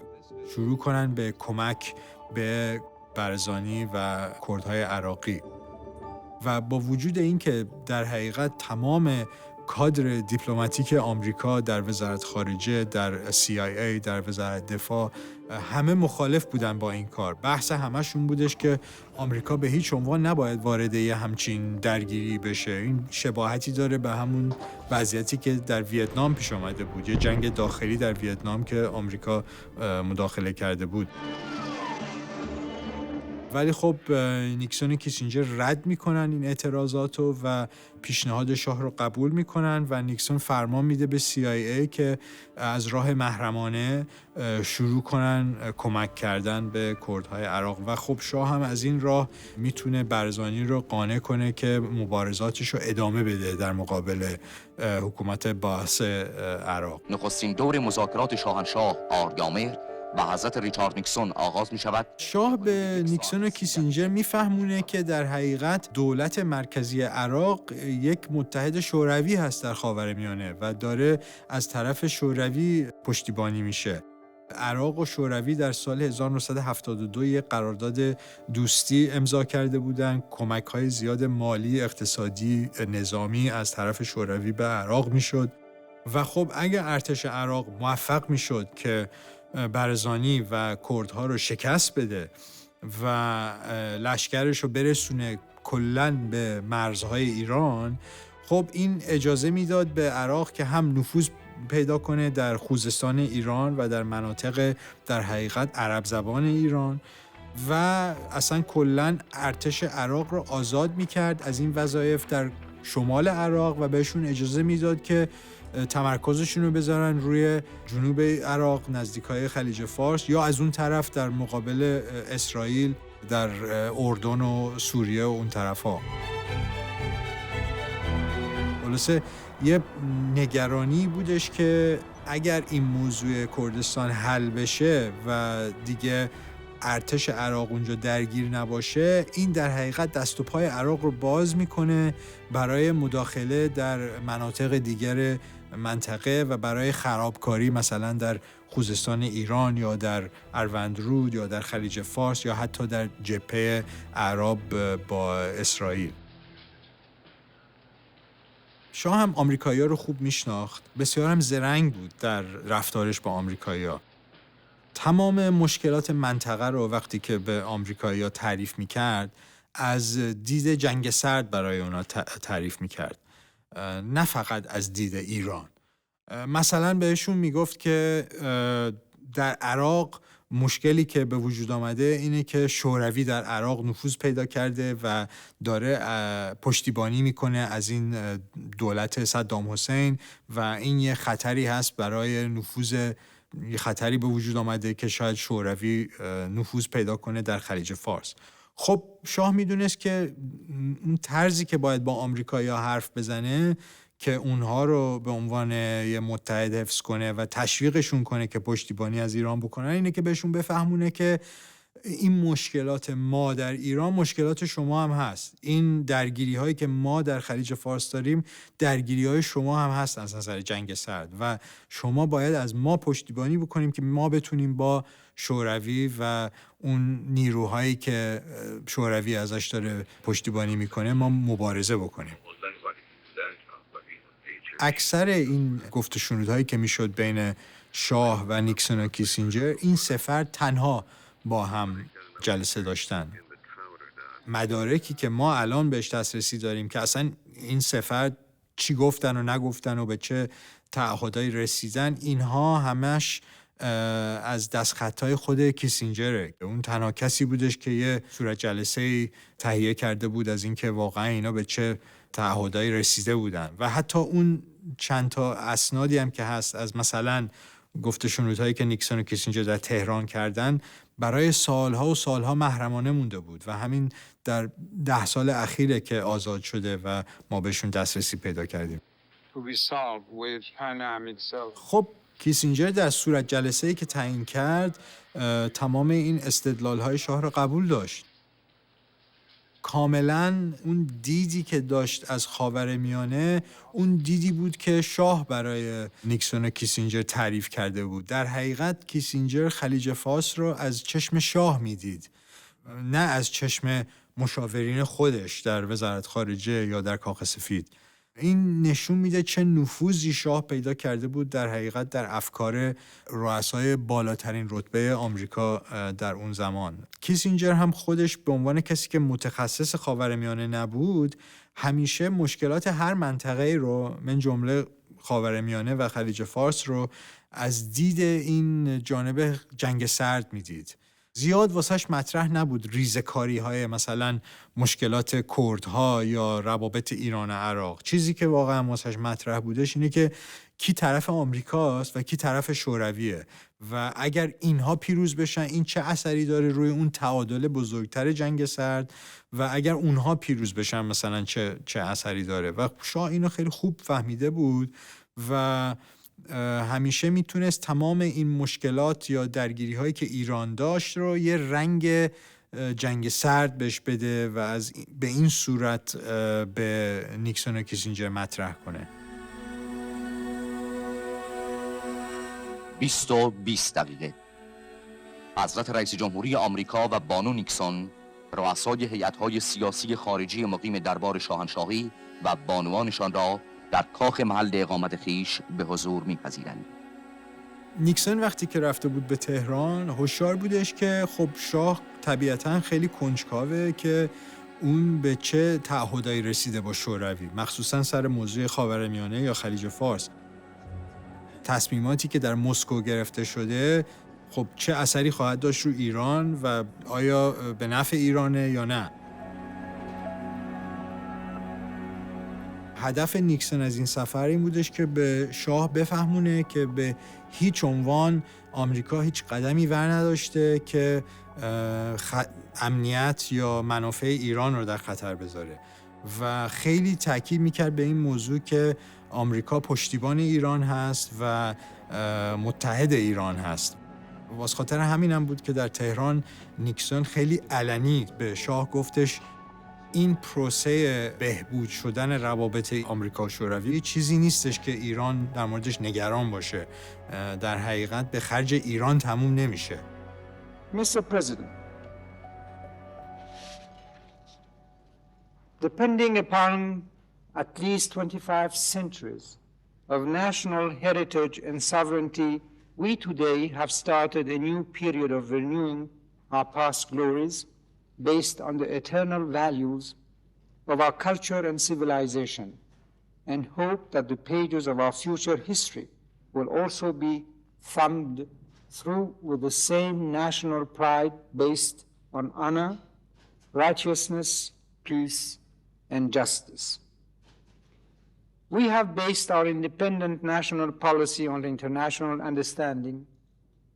شروع کنن به کمک به برزانی و کردهای عراقی. و با وجود این که در حقیقت تمام کادر دیپلماتیک آمریکا در وزارت خارجه، در CIA، در وزارت دفاع همه مخالف بودن با این کار. بحث همشون بودش که آمریکا به هیچ عنوان نباید وارد یه همچین درگیری بشه. این شباهتی داره به همون وضعیتی که در ویتنام پیش آمده بود، یه جنگ داخلی در ویتنام که آمریکا مداخله کرده بود. ولی خب نیکسون و کیسینجر رد میکنن این اعتراضاتو و پیشنهاد شاه رو قبول میکنن و نیکسون فرمان میده به CIA که از راه محرمانه شروع کنن کمک کردن به کردهای عراق و خب شاه هم از این راه میتونه برزانی رو قانع کنه که مبارزاتش رو ادامه بده در مقابل حکومت باث عراق. نخستین دور مذاکرات شاهنشاه آریامهر و حضرت ریچارد نیکسون آغاز می شود. شاه به نیکسون و کیسینجر میفهمونه که در حقیقت دولت مرکزی عراق یک متحد شوروی هست در خاورمیانه و داره از طرف شوروی پشتیبانی میشه. عراق و شوروی در سال 1972 یک قرارداد دوستی امضا کرده بودند. کمک‌های زیاد مالی، اقتصادی، نظامی از طرف شوروی به عراق میشد و خب اگر ارتش عراق موفق میشد که برزانی و کردها رو شکست بده و لشکرش رو برسونه کلاً به مرزهای ایران، خب این اجازه میداد به عراق که هم نفوذ پیدا کنه در خوزستان ایران و در مناطق در حقیقت عرب زبان ایران و اصلا کلاً ارتش عراق رو آزاد میکرد از این وظایف در شمال عراق و بهشون اجازه میداد که تمرکزشون رو بذارن روی جنوب عراق نزدیکای خلیج فارس یا از اون طرف در مقابل اسرائیل در اردن و سوریه و اون طرف ها. خلاصه یه نگرانی بودش که اگر این موضوع کردستان حل بشه و دیگه ارتش عراق اونجا درگیر نباشه، این در حقیقت دست و پای عراق رو باز میکنه برای مداخله در مناطق دیگر منطقه و برای خرابکاری مثلا در خوزستان ایران یا در اروندرود یا در خلیج فارس یا حتی در جبهه اعراب با اسرائیل. شاه هم آمریکایی‌ها رو خوب میشناخت، بسیار هم زرنگ بود در رفتارش با آمریکایی‌ها. تمام مشکلات منطقه رو وقتی که به آمریکایی‌ها تعریف می‌کرد از دید جنگ سرد برای اونا تعریف می‌کرد، نه فقط از دید ایران. مثلا بهشون میگفت که در عراق مشکلی که به وجود آمده اینه که شوروی در عراق نفوذ پیدا کرده و داره پشتیبانی میکنه از این دولت صدام حسین و این یه خطری هست برای نفوذ، یه خطری به وجود آمده که شاید شوروی نفوذ پیدا کنه در خلیج فارس. خب شاه میدونست که اون طرزی که باید با آمریکایی‌ها حرف بزنه که اونها رو به عنوان یه متحد حفظ کنه و تشویقشون کنه که پشتیبانی از ایران بکنن، اینه که بهشون بفهمونه که این مشکلات ما در ایران مشکلات شما هم هست. این درگیری هایی که ما در خلیج فارس داریم درگیری های شما هم هست از نظر جنگ سرد و شما باید از ما پشتیبانی بکنیم که ما بتونیم با شوروی و اون نیروهایی که شوروی ازش داره پشتیبانی میکنه ما مبارزه بکنیم. اکثر این گفت و شنودهایی که میشد بین شاه و نیکسون و کیسینجر این سه فرد تنها با هم جلسه داشتن. مدارکی که ما الان بهش دسترسی داریم که اصلا این سه فرد چی گفتن و نگفتن و به چه تعهدایی رسیدن، اینها همش از دستخطهای خود کیسینجره. اون تنها کسی بودش که یه صورت جلسه تهیه کرده بود از اینکه واقعا اینا به چه تعهدایی رسیده بودن و حتی اون چند تا اسنادی هم که هست از مثلا گفت و شنودهایی که نیکسون و کیسینجر در تهران کردن برای سالها و سالها محرمانه مونده بود و همین در 10 سال اخیره که آزاد شده و ما بهشون دسترسی پیدا کردیم. خب کیسینجر در صورت جلسه‌ای که تعیین کرد تمام این استدلال‌های شاه را قبول داشت. کاملا اون دیدی که داشت از خاورمیانه اون دیدی بود که شاه برای نیکسون و کیسینجر تعریف کرده بود. در حقیقت کیسینجر خلیج فارس رو از چشم شاه میدید، نه از چشم مشاورین خودش در وزارت خارجه یا در کاخ سفید. این نشون میده چه نفوذی شاه پیدا کرده بود در حقیقت در افکار رؤسای بالاترین رتبه آمریکا در اون زمان. کیسینجر هم خودش به عنوان کسی که متخصص خاورمیانه نبود همیشه مشکلات هر منطقه رو من جمله خاورمیانه و خلیج فارس رو از دید این جانب جنگ سرد میدید. زیاد واسش مطرح نبود ریزکاری های مثلا مشکلات کردها یا روابط ایران و عراق. چیزی که واقعا واسش مطرح بودش اینه که کی طرف آمریکاست و کی طرف شورویه و اگر اینها پیروز بشن این چه اثری داره روی اون تعادل بزرگتر جنگ سرد و اگر اونها پیروز بشن مثلا چه اثری داره. و شاه اینو خیلی خوب فهمیده بود و همیشه میتونست تمام این مشکلات یا درگیری هایی که ایران داشت رو یه رنگ جنگ سرد بهش بده و به این صورت به نیکسون و کیسینجر مطرح کنه. 20 دقیقه حضرت رئیس جمهوری آمریکا و بانو نیکسون رؤسای هیئت‌های سیاسی خارجی مقیم دربار شاهنشاهی و بانوانشان را در کاخ محل اقامت خیش به حضور می‌پذیرند. نیکسون وقتی که رفته بود به تهران هوشیار بودش که خب شاه طبیعتاً خیلی کنجکاوه که اون به چه تعهدایی رسیده با شوروی، مخصوصاً سر موضوع خاورمیانه یا خلیج فارس. تصمیماتی که در مسکو گرفته شده خب چه اثری خواهد داشت رو ایران و آیا به نفع ایرانه یا نه. هدف نیکسون از این سفر این بودش که به شاه بفهمونه که به هیچ عنوان آمریکا هیچ قدمی ور نداشته که امنیت یا منافع ایران رو در خطر بذاره و خیلی تاکید میکرد به این موضوع که آمریکا پشتیبان ایران هست و متحد ایران هست. واسه خاطر همین هم بود که در تهران نیکسون خیلی علنی به شاه گفتش این پروسه بهبود شدن روابط آمریکا و شوروی چیزی نیستش که ایران در موردش نگران باشه. در حقیقت به خرج ایران تموم نمیشه. Mr. President, depending upon at least 25 centuries of national heritage and sovereignty, we today have started a new period of renewing our past glories based on the eternal values of our culture and civilization, and hope that the pages of our future history will also be thumbed through with the same national pride based on honor, righteousness, peace, and justice. We have based our independent national policy on international understanding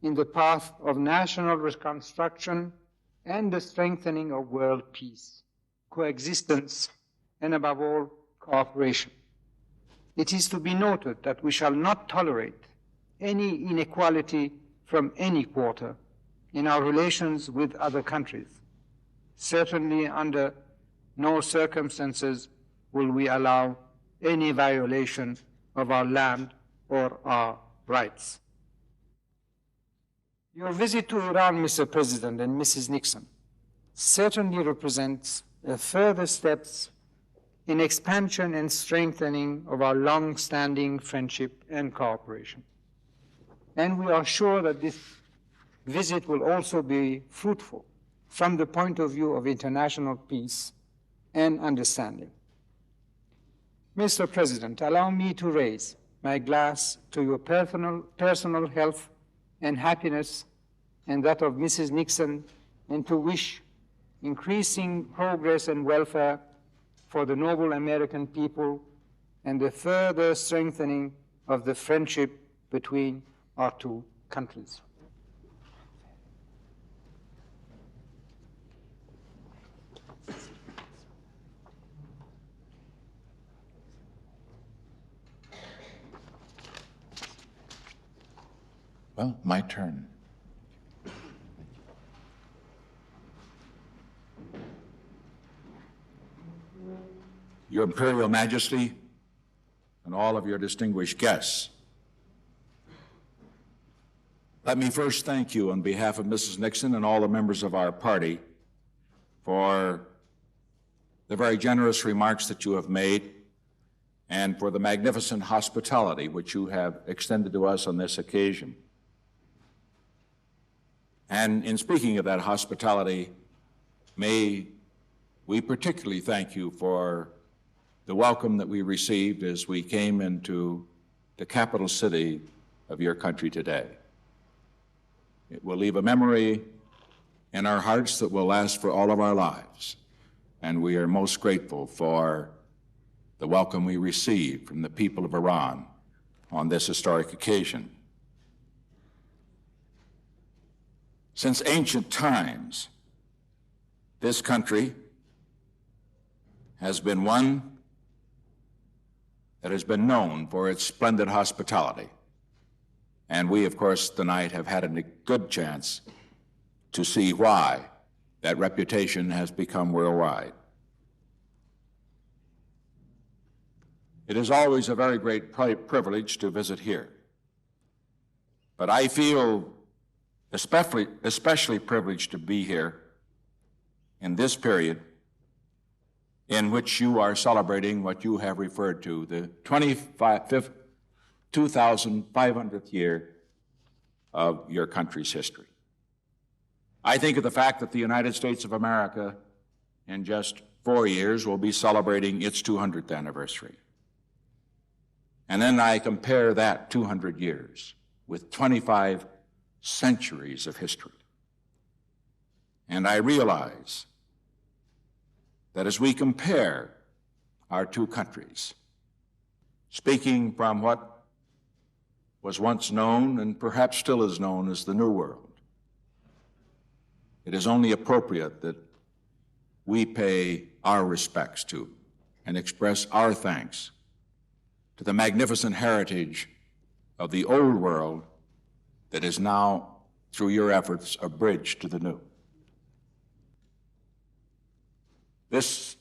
in the path of national reconstruction and the strengthening of world peace, coexistence, and above all, cooperation. It is to be noted that we shall not tolerate any inequality from any quarter, in our relations with other countries. Certainly under no circumstances will we allow any violation of our land or our rights. Your visit to Iran, Mr. President and Mrs. Nixon, certainly represents a further steps in expansion and strengthening of our long-standing friendship and cooperation. And we are sure that this visit will also be fruitful from the point of view of international peace and understanding. Mr. President, allow me to raise my glass to your personal health and happiness and that of Mrs. Nixon, and to wish increasing progress and welfare for the noble American people and the further strengthening of the friendship between our two countries. Well, my turn. Your Imperial Majesty and all of your distinguished guests, let me first thank you on behalf of Mrs. Nixon and all the members of our party for the very generous remarks that you have made and for the magnificent hospitality which you have extended to us on this occasion. And in speaking of that hospitality, may we particularly thank you for the welcome that we received as we came into the capital city of your country today. It will leave a memory in our hearts that will last for all of our lives, and we are most grateful for the welcome we received from the people of Iran on this historic occasion. Since ancient times, this country has been one that has been known for its splendid hospitality. And we, of course, tonight have had a good chance to see why that reputation has become worldwide. It is always a very great privilege to visit here. But I feel especially privileged to be here in this period in which you are celebrating what you have referred to, the 2,500th year of your country's history. I think of the fact that the United States of America in just 4 years will be celebrating its 200th anniversary. And then I compare that 200 years with 25 centuries of history. And I realize that as we compare our two countries, speaking from what was once known and perhaps still is known as the New World, it is only appropriate that we pay our respects to and express our thanks to the magnificent heritage of the old world that is now, through your efforts, a bridge to the new. This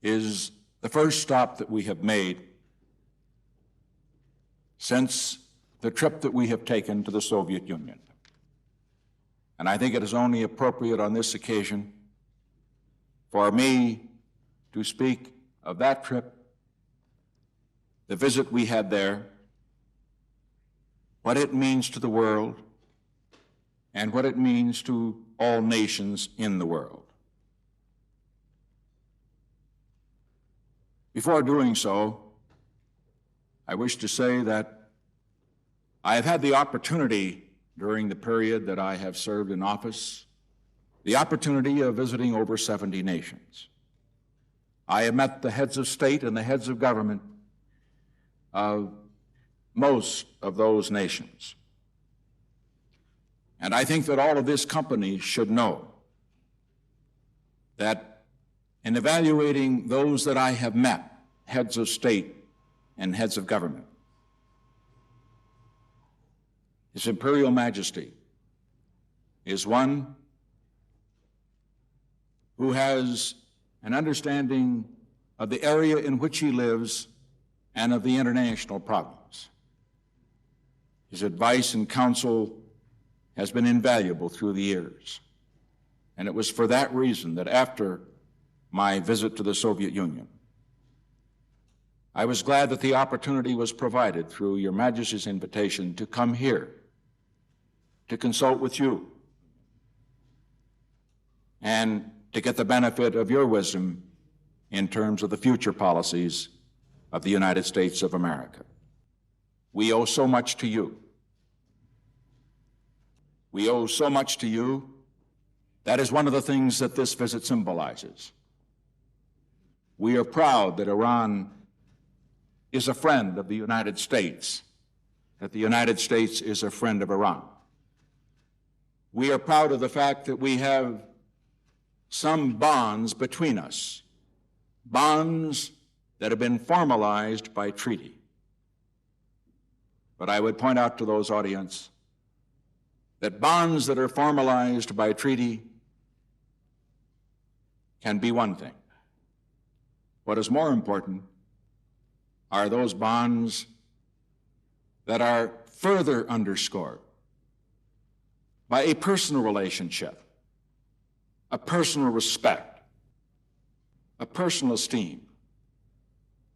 is the first stop that we have made since the trip that we have taken to the Soviet Union. And I think it is only appropriate on this occasion for me to speak of that trip, the visit we had there, what it means to the world, and what it means to all nations in the world. Before doing so, I wish to say that I have had the opportunity during the period that I have served in office, the opportunity of visiting over 70 nations. I have met the heads of state and the heads of government of most of those nations. And I think that all of this company should know that in evaluating those that I have met, heads of state and heads of government, His Imperial Majesty is one who has an understanding of the area in which he lives and of the international problems. His advice and counsel has been invaluable through the years. And it was for that reason that after my visit to the Soviet Union, I was glad that the opportunity was provided through Your Majesty's invitation to come here to consult with you and to get the benefit of your wisdom in terms of the future policies of the United States of America. We owe so much to you. We owe so much to you. That is one of the things that this visit symbolizes. We are proud that Iran is a friend of the United States, that the United States is a friend of Iran. We are proud of the fact that we have some bonds between us, bonds that have been formalized by treaty. But I would point out to those audience that bonds that are formalized by treaty can be one thing. What is more important are those bonds that are further underscored by a personal relationship, a personal respect, a personal esteem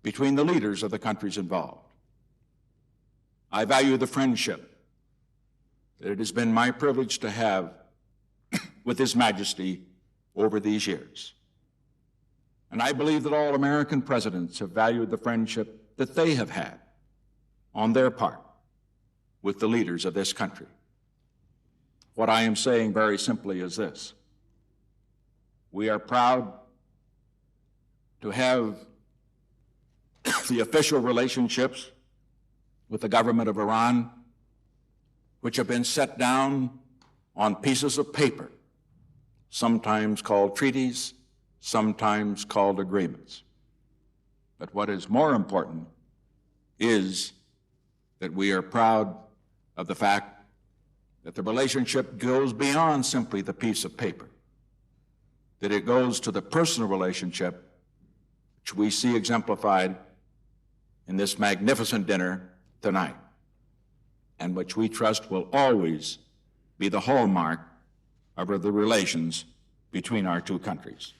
between the leaders of the countries involved. I value the friendship that it has been my privilege to have with His Majesty over these years. And I believe that all American presidents have valued the friendship that they have had on their part with the leaders of this country. What I am saying very simply is this: we are proud to have the official relationships with the government of Iran, which have been set down on pieces of paper, sometimes called treaties, sometimes called agreements. But what is more important is that we are proud of the fact that the relationship goes beyond simply the piece of paper, that it goes to the personal relationship which we see exemplified in this magnificent dinner tonight, and which we trust will always be the hallmark of the relations between our two countries.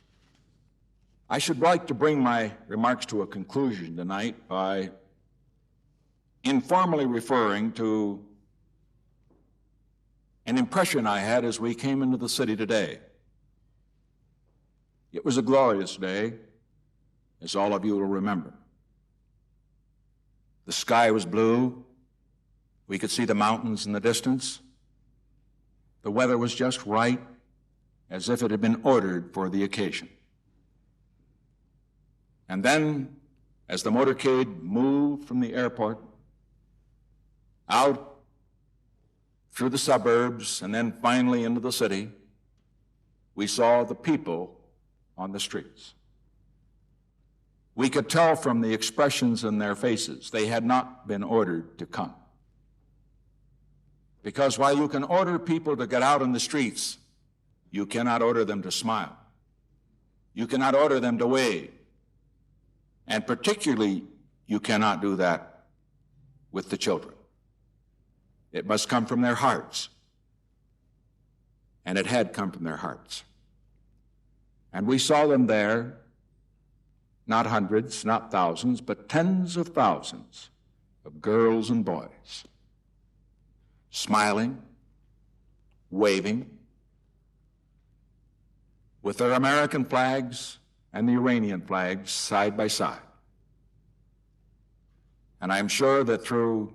I should like to bring my remarks to a conclusion tonight by informally referring to an impression I had as we came into the city today. It was a glorious day, as all of you will remember. The sky was blue. We could see the mountains in the distance. The weather was just right, as if it had been ordered for the occasion. And then, as the motorcade moved from the airport out through the suburbs and then finally into the city, we saw the people on the streets. We could tell from the expressions in their faces they had not been ordered to come. Because while you can order people to get out in the streets, you cannot order them to smile. You cannot order them to wave. And particularly, you cannot do that with the children. It must come from their hearts. And it had come from their hearts. And we saw them there, not hundreds, not thousands, but tens of thousands of girls and boys, smiling, waving, with their American flags and the Iranian flags side by side. And I'm sure that through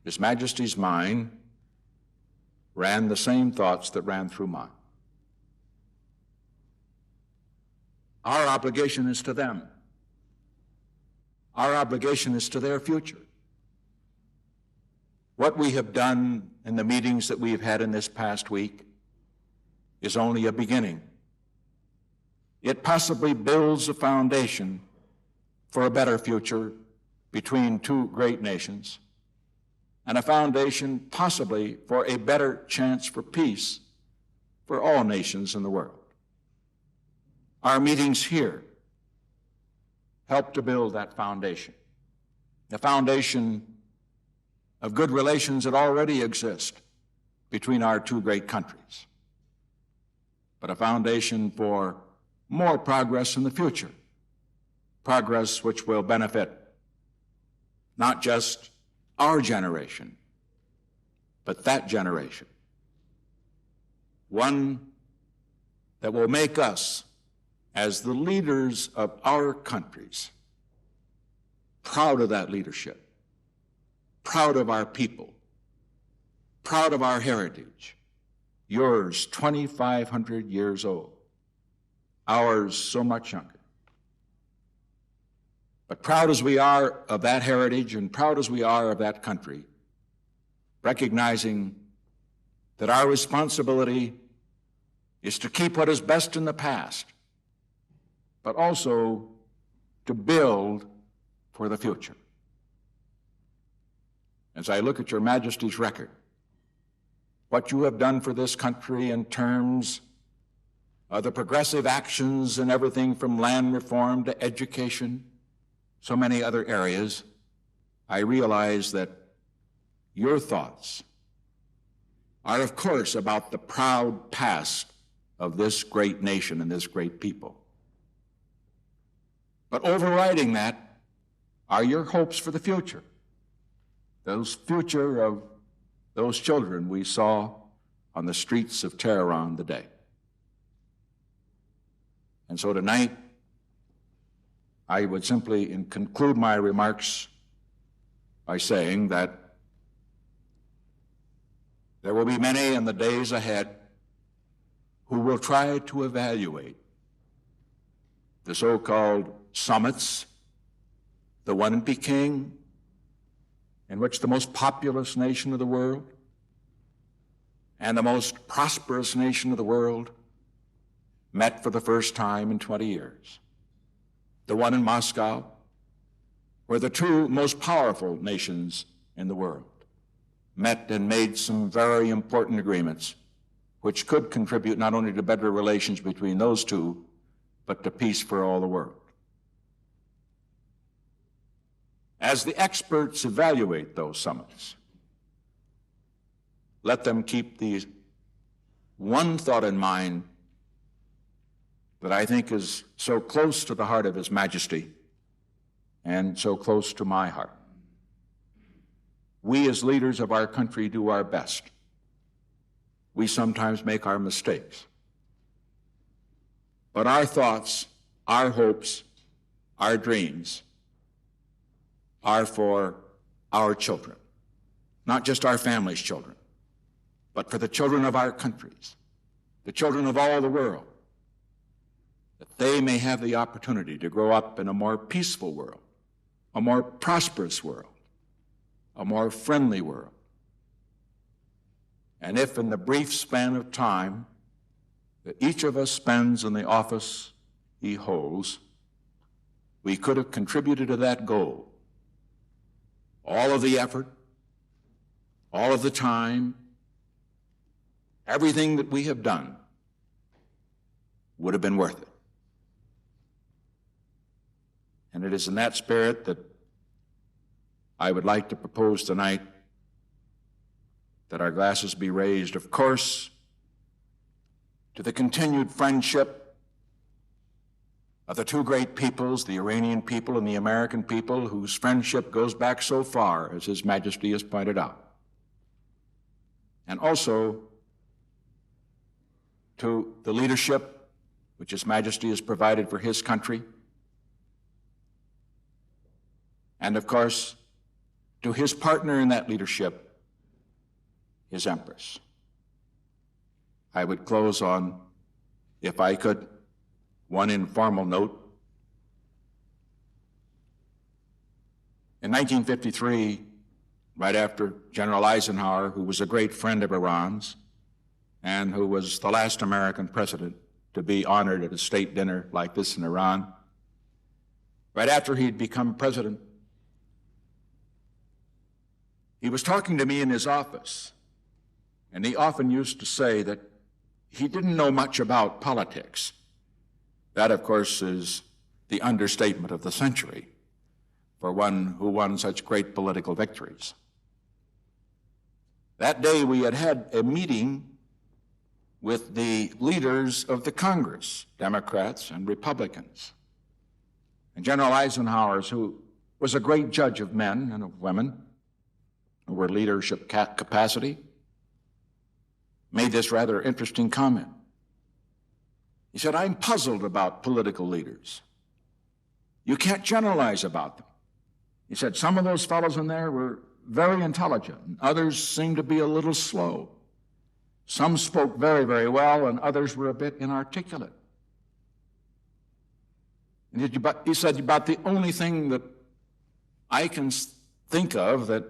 His Majesty's mind ran the same thoughts that ran through mine. Our obligation is to them. Our obligation is to their future. What we have done in the meetings that we've had in this past week is only a beginning. It possibly builds a foundation for a better future between two great nations. and a foundation possibly for a better chance for peace for all nations in the world. Our meetings here help to build that foundation, the foundation of good relations that already exist between our two great countries, but a foundation for more progress in the future, progress which will benefit not just our generation, but that generation, one that will make us, as the leaders of our countries, proud of that leadership, proud of our people, proud of our heritage. Yours, 2,500 years old. Ours, so much younger. But proud as we are of that heritage and proud as we are of that country, recognizing that our responsibility is to keep what is best in the past, but also to build for the future. As I look at Your Majesty's record, what you have done for this country in terms of the progressive actions in everything from land reform to education, so many other areas, I realize that your thoughts are, of course, about the proud past of this great nation and this great people. But overriding that are your hopes for the future, those future of those children we saw on the streets of Tehran today. And so tonight, I would simply conclude my remarks by saying that there will be many in the days ahead who will try to evaluate the so-called summits, the one in Peking, in which the most populous nation of the world and the most prosperous nation of the world met for the first time in 20 years. The one in Moscow, where the two most powerful nations in the world met and made some very important agreements which could contribute not only to better relations between those two, but to peace for all the world. As the experts evaluate those summits, let them keep the one thought in mind that I think is so close to the heart of His Majesty and so close to my heart. We as leaders of our country do our best. We sometimes make our mistakes. But our thoughts, our hopes, our dreams are for our children, not just our family's children, but for the children of our countries, the children of all the world, that they may have the opportunity to grow up in a more peaceful world, a more prosperous world, a more friendly world. And if in the brief span of time that each of us spends in the office he holds, we could have contributed to that goal, all of the effort, all of the time, everything that we have done would have been worth it. And it is in that spirit that I would like to propose tonight that our glasses be raised, of course, to the continued friendship of the two great peoples, the Iranian people and the American people, whose friendship goes back so far, as His Majesty has pointed out. And also to the leadership which His Majesty has provided for his country. And of course, to his partner in that leadership, his Empress. I would close on, if I could, one informal note. In 1953, right after General Eisenhower, who was a great friend of Iran's and who was the last American president to be honored at a state dinner like this in Iran, right after he'd become president, He was talking to me in his office, and he often used to say that he didn't know much about politics. That, of course, is the understatement of the century for one who won such great political victories. That day we had a meeting with the leaders of the Congress, Democrats and Republicans. And General Eisenhower, who was a great judge of men and of women who were leadership capacity, made this rather interesting comment. He said, I'm puzzled about political leaders. You can't generalize about them. He said, some of those fellows in there were very intelligent, and others seemed to be a little slow. Some spoke very, very well, and others were a bit inarticulate. And he said, about the only thing that I can think of that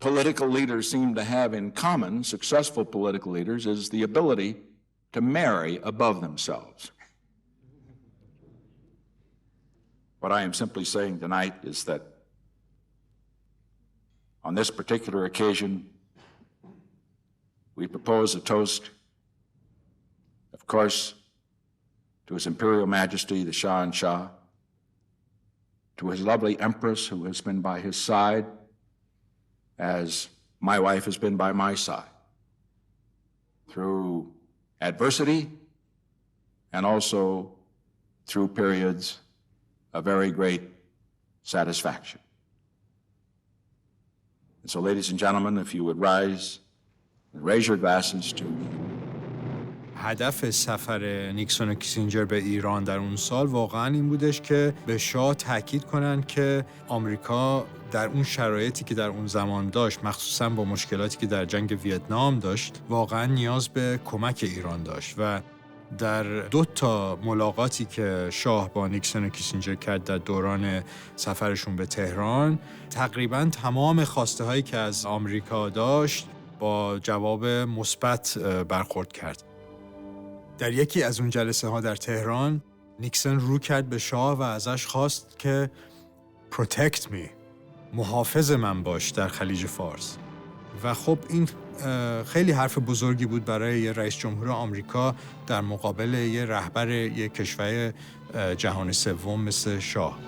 political leaders seem to have in common, successful political leaders, is the ability to marry above themselves. What I am simply saying tonight is that on this particular occasion, we propose a toast, of course, to His Imperial Majesty, the Shah and Shah, to his lovely Empress, who has been by his side, as my wife has been by my side, through adversity and also through periods of very great satisfaction. And so, ladies and gentlemen, if you would rise and raise your glasses to هدف سفر نیکسون و کیسینجر به ایران در اون سال واقعا این بودش که به شاه تاکید کنن که آمریکا در اون شرایطی که در اون زمان داشت، مخصوصا با مشکلاتی که در جنگ ویتنام داشت، واقعا نیاز به کمک ایران داشت. و در 2 ملاقاتی که شاه با نیکسون و کیسینجر کرد در دوران سفرشون به تهران، تقریبا تمام خواسته هایی که از آمریکا داشت با جواب مثبت برخورد کرد. در یکی از اون جلسه ها در تهران، نیکسون رو کرد به شاه و ازش خواست که protect me، محافظ من باش در خلیج فارس. و خب این خیلی حرف بزرگی بود برای یه رئیس جمهور آمریکا در مقابل یه رهبر یه کشور جهان سوم مثل شاه.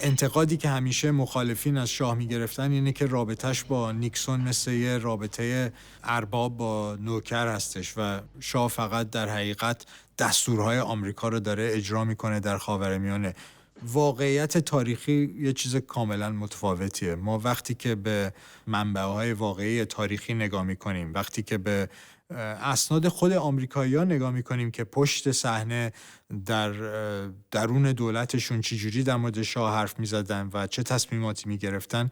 انتقادی که همیشه مخالفین از شاه می‌گرفتن اینه که رابطش با نیکسون مثل یه رابطه ارباب با نوکر هستش و شاه فقط در حقیقت دستورهای آمریکا رو داره اجرا میکنه در خاورمیانه. واقعیت تاریخی یه چیز کاملا متفاوتیه. ما وقتی که به منبع‌های واقعی تاریخی نگاه میکنیم، وقتی که به اسناد خود آمریکایی‌ها نگاه می‌کنیم که پشت صحنه در درون دولتشون چجوری در مورد شاه حرف می‌زدن و چه تصمیماتی می‌گرفتن،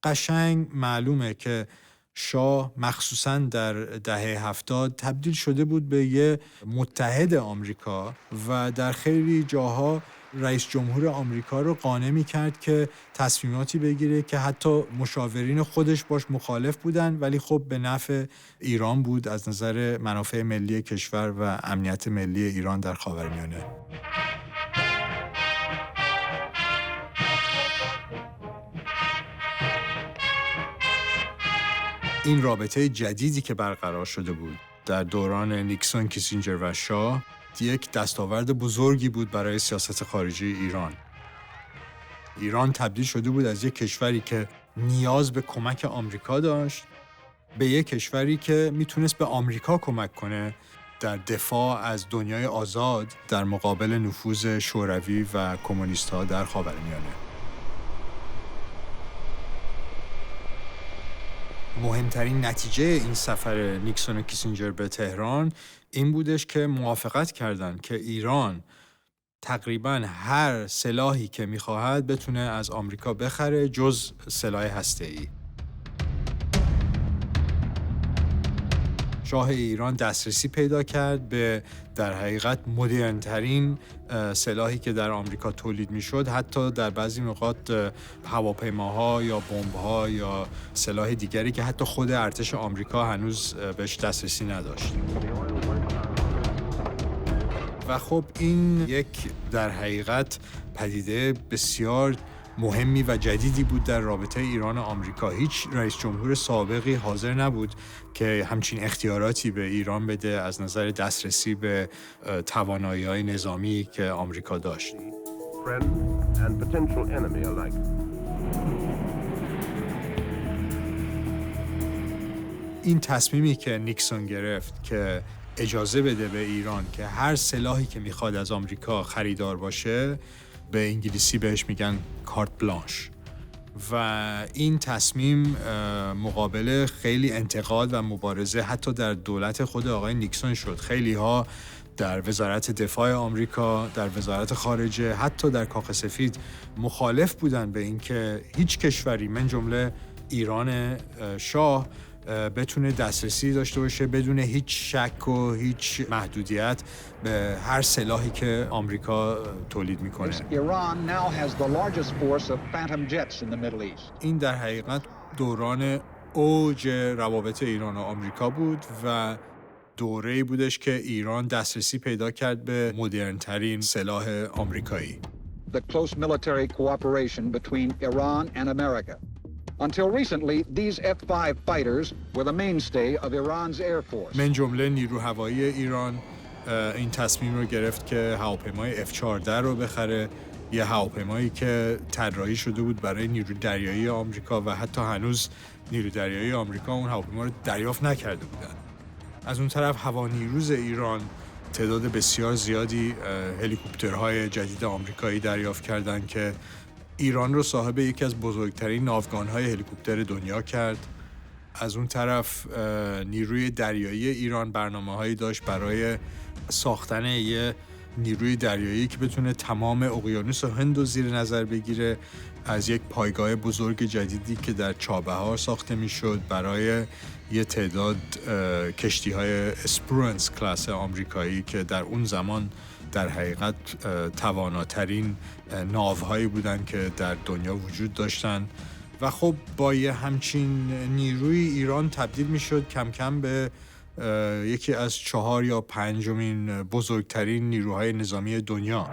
قشنگ معلومه که شاه مخصوصاً در دهه 70 تبدیل شده بود به یه متحد آمریکا و در خیلی جاها رئیس جمهور آمریکا رو قانع می‌کرد که تصمیماتی بگیره که حتی مشاورین خودش باش مخالف بودن، ولی خب به نفع ایران بود از نظر منافع ملی کشور و امنیت ملی ایران در خاورمیانه. این رابطه جدیدی که برقرار شده بود در دوران نیکسون، کیسینجر و شاه یک دستاورد بزرگی بود برای سیاست خارجی ایران. ایران تبدیل شده بود از یک کشوری که نیاز به کمک آمریکا داشت به یک کشوری که میتونست به آمریکا کمک کنه در دفاع از دنیای آزاد در مقابل نفوذ شوروی و کمونیست‌ها در خاورمیانه. مهمترین نتیجه این سفر نیکسون و کیسینجر به تهران این بودش که موافقت کردند که ایران تقریباً هر سلاحی که می‌خواهد بتونه از آمریکا بخره جز سلاح هسته‌ای. شاه ایران دسترسی پیدا کرد به در حقیقت مدرن‌ترین سلاحی که در آمریکا تولید می‌شد، حتی در بعضی موقعات هواپیماها یا بمب‌ها یا سلاح دیگری که حتی خود ارتش آمریکا هنوز بهش دسترسی نداشت. و خب این یک در حقیقت پدیده بسیار مهمی و جدیدی بود در رابطه ایران و آمریکا. هیچ رئیس جمهور سابقی حاضر نبود که همچین اختیاراتی به ایران بده از نظر دسترسی به توانایی‌های نظامی که آمریکا داشت. این تصمیمی که نیکسون گرفت که اجازه بده به ایران که هر سلاحی که میخواد از آمریکا خریدار باشه، به انگلیسی بهش میگن کارت بلانش، و این تصمیم مقابل خیلی انتقاد و مبارزه حتی در دولت خود آقای نیکسون شد. خیلی ها در وزارت دفاع آمریکا، در وزارت خارجه، حتی در کاخ سفید مخالف بودن به اینکه هیچ کشوری من جمله ایران شاه بتونه دسترسی داشته باشه بدون هیچ شک و هیچ محدودیت به هر سلاحی که آمریکا تولید میکنه. این در حقیقت دوران اوج روابط ایران و آمریکا بود و دوره‌ای بودش که ایران دسترسی پیدا کرد به مدرن‌ترین سلاح آمریکایی. The close military cooperation between Iran and America. Until recently, these F-5 fighters were the mainstay of Iran's air force. من جمله نیرو هوایی ایران این تصمیم رو گرفت که هواپیمای F-14 رو بخره، یه هواپیمایی که طراحی شده بود برای نیروی دریایی آمریکا و حتی هنوز نیروی دریایی آمریکا اون هواپیما رو دریافت نکرده بودن. از اون طرف هوانیروز ایران تعداد بسیار زیادی هلیکوپترهای جدید آمریکایی دریافت کردند که ایران رو صاحب یکی از بزرگترین ناوگان‌های هلیکوپتر دنیا کرد. از اون طرف نیروی دریایی ایران برنامه‌هایی داشت برای ساختن یه نیروی دریایی که بتونه تمام اقیانوس هند رو زیر نظر بگیره، از یک پایگاه بزرگ جدیدی که در چابهار ساخته میشد برای یه تعداد کشتی‌های اسپرونس کلاس آمریکایی که در اون زمان در حقیقت تواناترین ناوهایی بودن که در دنیا وجود داشتن. و خب با یه همچین نیروی ایران تبدیل میشد کم کم به یکی از 4 یا 5 بزرگترین نیروهای نظامی دنیا.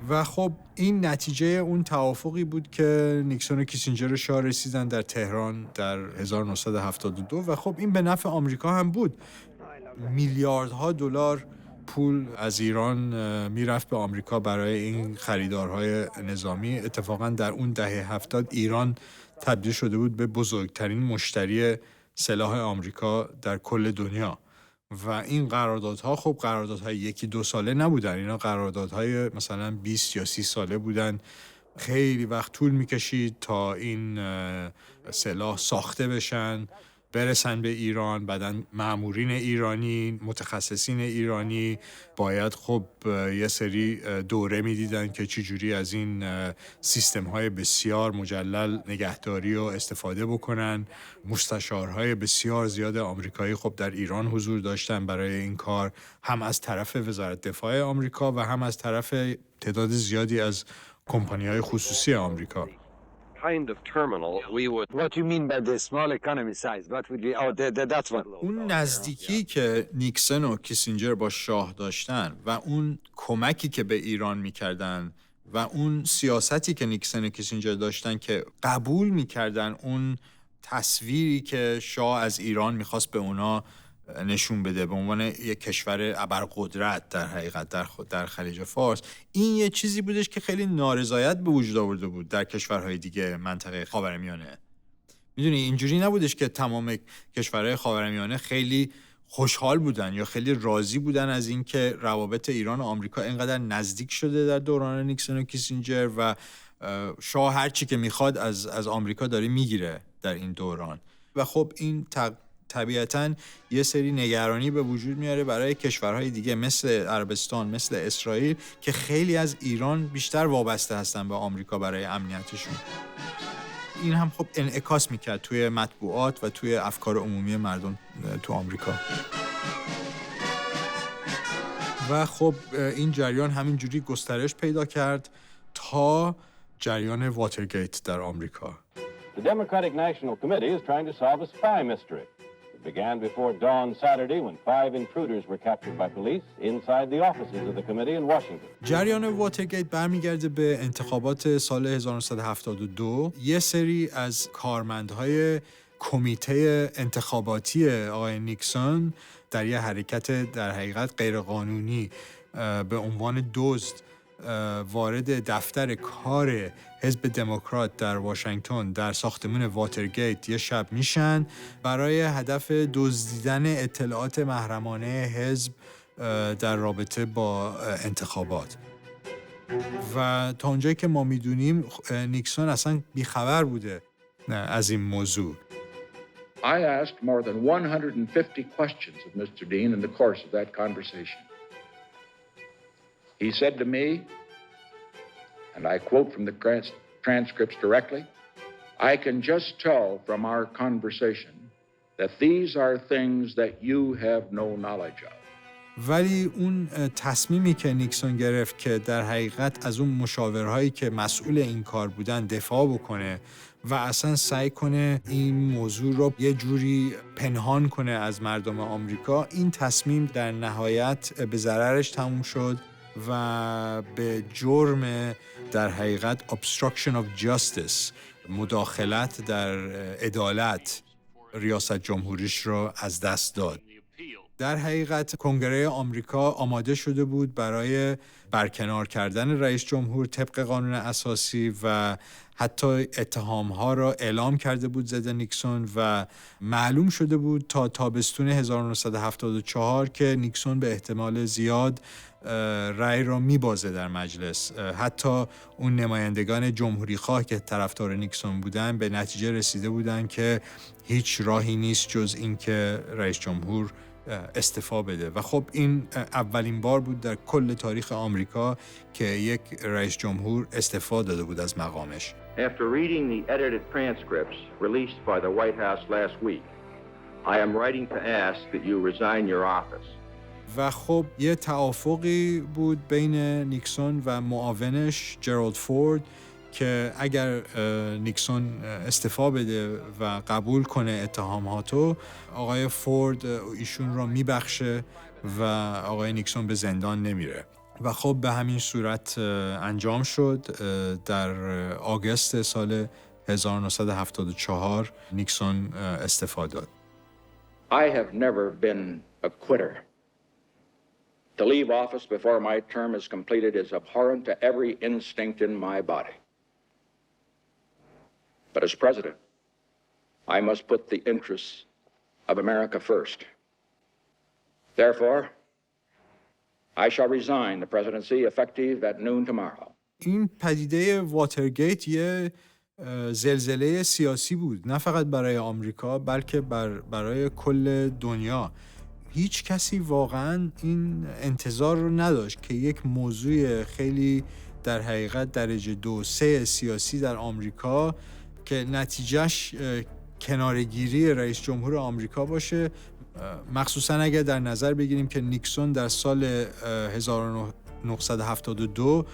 و خب این نتیجه اون توافقی بود که نیکسون و کیسینجر و شاه رسیدن در تهران در 1972 و خب این به نفع آمریکا هم بود. میلیاردها دلار پول از ایران میرفت به آمریکا برای این خریدارهای نظامی. اتفاقا در اون دهه 70 ایران تبدیل شده بود به بزرگترین مشتری سلاح آمریکا در کل دنیا و این قراردادها خب قراردادهای 1-2 ساله نبودن، اینا قراردادهای مثلا 20 یا 30 ساله بودن. خیلی وقت طول میکشید تا این سلاح ساخته بشن، برسن به ایران، بعدن مامورین ایرانی، متخصصین ایرانی باید خب یه سری دوره میدیدن که چجوری از این سیستم‌های بسیار مجلل نگهداری و استفاده بکنن. مستشارهای بسیار زیاد آمریکایی خب در ایران حضور داشتن برای این کار، هم از طرف وزارت دفاع آمریکا و هم از طرف تعداد زیادی از کمپانی‌های خصوصی آمریکا. kind of terminal we would. What you mean by the small economy size? What would be? Oh, that's one. اون نزدیکی که نیکسون و کیسینجر با شاه داشتن و اون کمکی که به ایران میکردن و اون سیاستی که نیکسون و کیسینجر داشتن که قبول میکردن اون تصویری که شاه از ایران میخواست به اونا نشون بده به عنوان یک کشور ابرقدرت در حقیقت در خلیج فارس، این یه چیزی بودش که خیلی نارضایت به وجود آورده بود در کشورهای دیگه منطقه خاورمیانه. میدونی اینجوری نبودش که تمام کشورهای خاورمیانه خیلی خوشحال بودن یا خیلی راضی بودن از اینکه روابط ایران و آمریکا اینقدر نزدیک شده در دوران نیکسون و کیسینجر و شاه هر چی که میخواد از آمریکا داره میگیره در این دوران. و خب این طبیعتاً یه سری نگرانی به وجود میاره برای کشورهای دیگه مثل عربستان، مثل اسرائیل که خیلی از ایران بیشتر وابسته هستن به آمریکا برای امنیتشون. این هم خب انعکاس میکرد توی مطبوعات و توی افکار عمومی مردم تو آمریکا. و خب این جریان همینجوری گسترش پیدا کرد تا جریان واترگیت در آمریکا. The Democratic National Committee is trying to solve a spy mystery. began before dawn Saturday when 5 intruders were captured by police inside the offices of the committee in Washington. جریان واترگیت برمیگرده به انتخابات سال 1972. یه سری از کارمندهای کمیته انتخاباتی آقای نیکسون در یه حرکت در حقیقت غیرقانونی به عنوان دزد وارد دفتر کار حزب دموکرات در واشنگتن در ساختمان واترگیت یه شب میشن برای هدف دزدیدن اطلاعات محرمانه حزب در رابطه با انتخابات. و تا اونجایی که ما میدونیم نیکسون اصلا بیخبر بوده از این موضوع. I asked more than 150 questions of Mr. Dean in the course of that conversation. He said to me, and I quote from the transcripts directly, I can just tell from our conversation that these are things that you have no knowledge of. ولی اون تصمیمی که نیکسون گرفت که در حقیقت از اون مشاورهایی که مسئول این کار بودن دفاع بکنه و اصلا سعی کنه این موضوع رو یه جوری پنهان کنه از مردم آمریکا، این تصمیم در نهایت به ضررش تموم شد و به جرم در حقیقت obstruction of justice، مداخلت در عدالت، ریاست جمهوریش رو از دست داد. در حقیقت کنگره آمریکا آماده شده بود برای برکنار کردن رئیس جمهور طبق قانون اساسی و حتی اتهام‌ها را اعلام کرده بود ضد نیکسون و معلوم شده بود تا تابستون 1974 که نیکسون به احتمال زیاد رأی را میبازه در مجلس. حتی اون نمایندگان جمهوری خواه که طرفدار نیکسون بودن به نتیجه رسیده بودن که هیچ راهی نیست جز این که رئیس جمهور استعفا بده و خب این اولین بار بود در کل تاریخ آمریکا که یک رئیس جمهور استعفا داده بود از مقامش. After reading the edited transcripts released by the White House last week, I am writing to ask that you resign your office. و خب یه توافقی بود بین نیکسون و معاونش جرالد فورد که اگر نیکسون استعفا بده و قبول کنه اتهاماتو، آقای فورد ایشون را میبخشه و آقای نیکسون به زندان نمیره. و خب به همین صورت انجام شد. در آگوست سال 1974 نیکسون استعفا داد. I have never been a quitter. To leave office before my term is completed is abhorrent to every instinct in my body. But as president, I must put the interests of America first. Therefore, I shall resign the presidency effective at noon tomorrow. این پدیده واترگیت یه زلزله سیاسی بود، نه فقط برای آمریکا بلکه برای کل دنیا. هیچ کسی واقعاً این انتظار رو نداشت که یک موضوع خیلی در حقیقت درجه 2-3 سیاسی در آمریکا که نتیجهش کناره‌گیری رئیس جمهور آمریکا باشه، مخصوصاً اگر در نظر بگیریم که نیکسون در سال 1972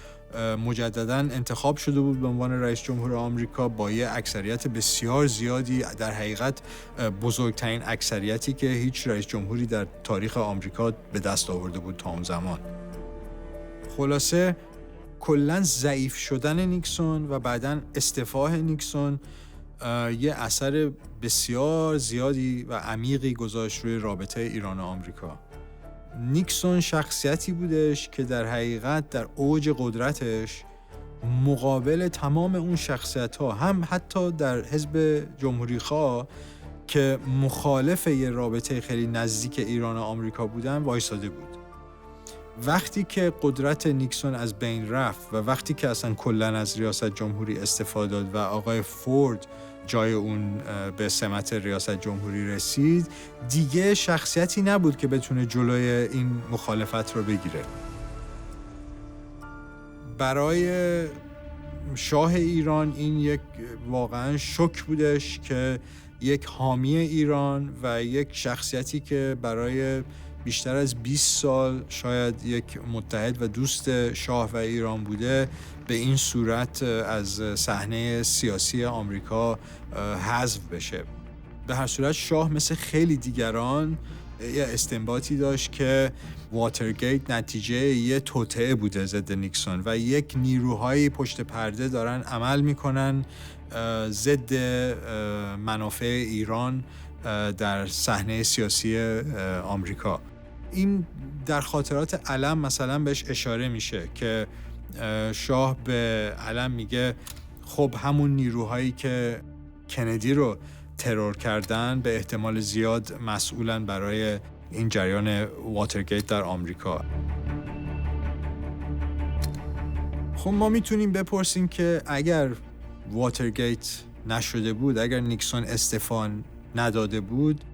مجدداً انتخاب شده بود به عنوان رئیس جمهور آمریکا با یه اکثریت بسیار زیادی، در حقیقت بزرگترین اکثریتی که هیچ رئیس جمهوری در تاریخ آمریکا به دست آورده بود تا اون زمان. خلاصه کلاً ضعیف شدن نیکسون و بعداً استعفای نیکسون یه اثر بسیار زیادی و عمیقی گذاشت روی رابطه ایران و آمریکا. نیکسون شخصیتی بودش که در حقیقت در اوج قدرتش مقابل تمام اون شخصیت‌ها، هم حتی در حزب جمهوری‌خواه که مخالف یه رابطه خیلی نزدیک ایران و آمریکا بودن، وایساده بود. وقتی که قدرت نیکسون از بین رفت و وقتی که اصلا کلاً از ریاست جمهوری استعفا داد و آقای فورد جای اون به سمت ریاست جمهوری رسید، دیگه شخصیتی نبود که بتونه جلوی این مخالفت رو بگیره. برای شاه ایران این یک واقعاً شوک بودش که یک حامی ایران و یک شخصیتی که برای بیشتر از 20 سال شاید یک متحد و دوست شاه و ایران بوده، به این صورت از صحنه سیاسی آمریکا حذف بشه. به هر صورت شاه مثل خیلی دیگران یه استنباطی داشت که واترگیت نتیجه یه توطئه بوده ضد نیکسون و یک نیروهایی پشت پرده دارن عمل میکنن ضد منافع ایران در صحنه سیاسی آمریکا. این در خاطرات علم مثلا بهش اشاره میشه که شاه به علم میگه خب همون نیروهایی که کندی رو ترور کردن به احتمال زیاد مسئولن برای این جریان واترگیت در آمریکا. خب ما میتونیم بپرسیم که اگر واترگیت نشده بود، اگر نیکسون استعفا نداده بود،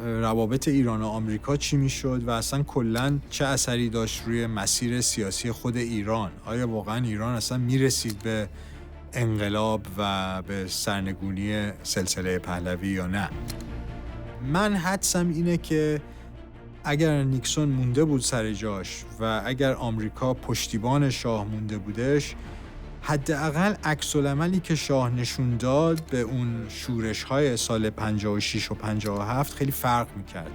روابط ایران و آمریکا چی میشد و اصلا کلاً چه اثری داشت روی مسیر سیاسی خود ایران؟ آیا واقعاً ایران اصلا میرسید به انقلاب و به سرنگونی سلسله پهلوی یا نه؟ من حدسم اینه که اگر نیکسون مونده بود سر جاش و اگر آمریکا پشتیبان شاه مونده بودش، حداقل عکس‌العملی که شاه نشون داد به اون شورش‌های سال 56 و 57 خیلی فرق می‌کرد.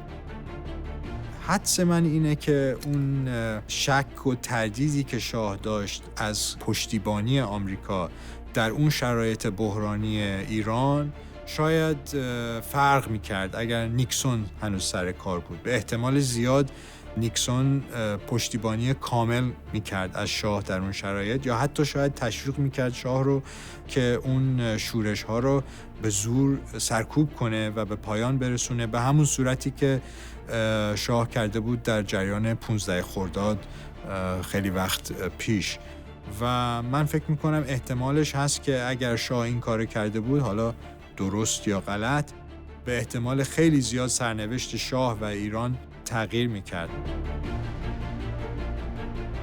حدس من اینه که اون شک و تردیدی که شاه داشت از پشتیبانی آمریکا در اون شرایط بحرانی ایران شاید فرق می‌کرد اگر نیکسون هنوز سر کار بود. به احتمال زیاد نیکسون پشتیبانی کامل میکرد از شاه در اون شرایط، یا حتی شاید تشویق میکرد شاه رو که اون شورش ها رو به زور سرکوب کنه و به پایان برسونه، به همون صورتی که شاه کرده بود در جریان 15 خرداد خیلی وقت پیش. و من فکر میکنم احتمالش هست که اگر شاه این کار کرده بود، حالا درست یا غلط، به احتمال خیلی زیاد سرنوشت شاه و ایران تغییر میکرد.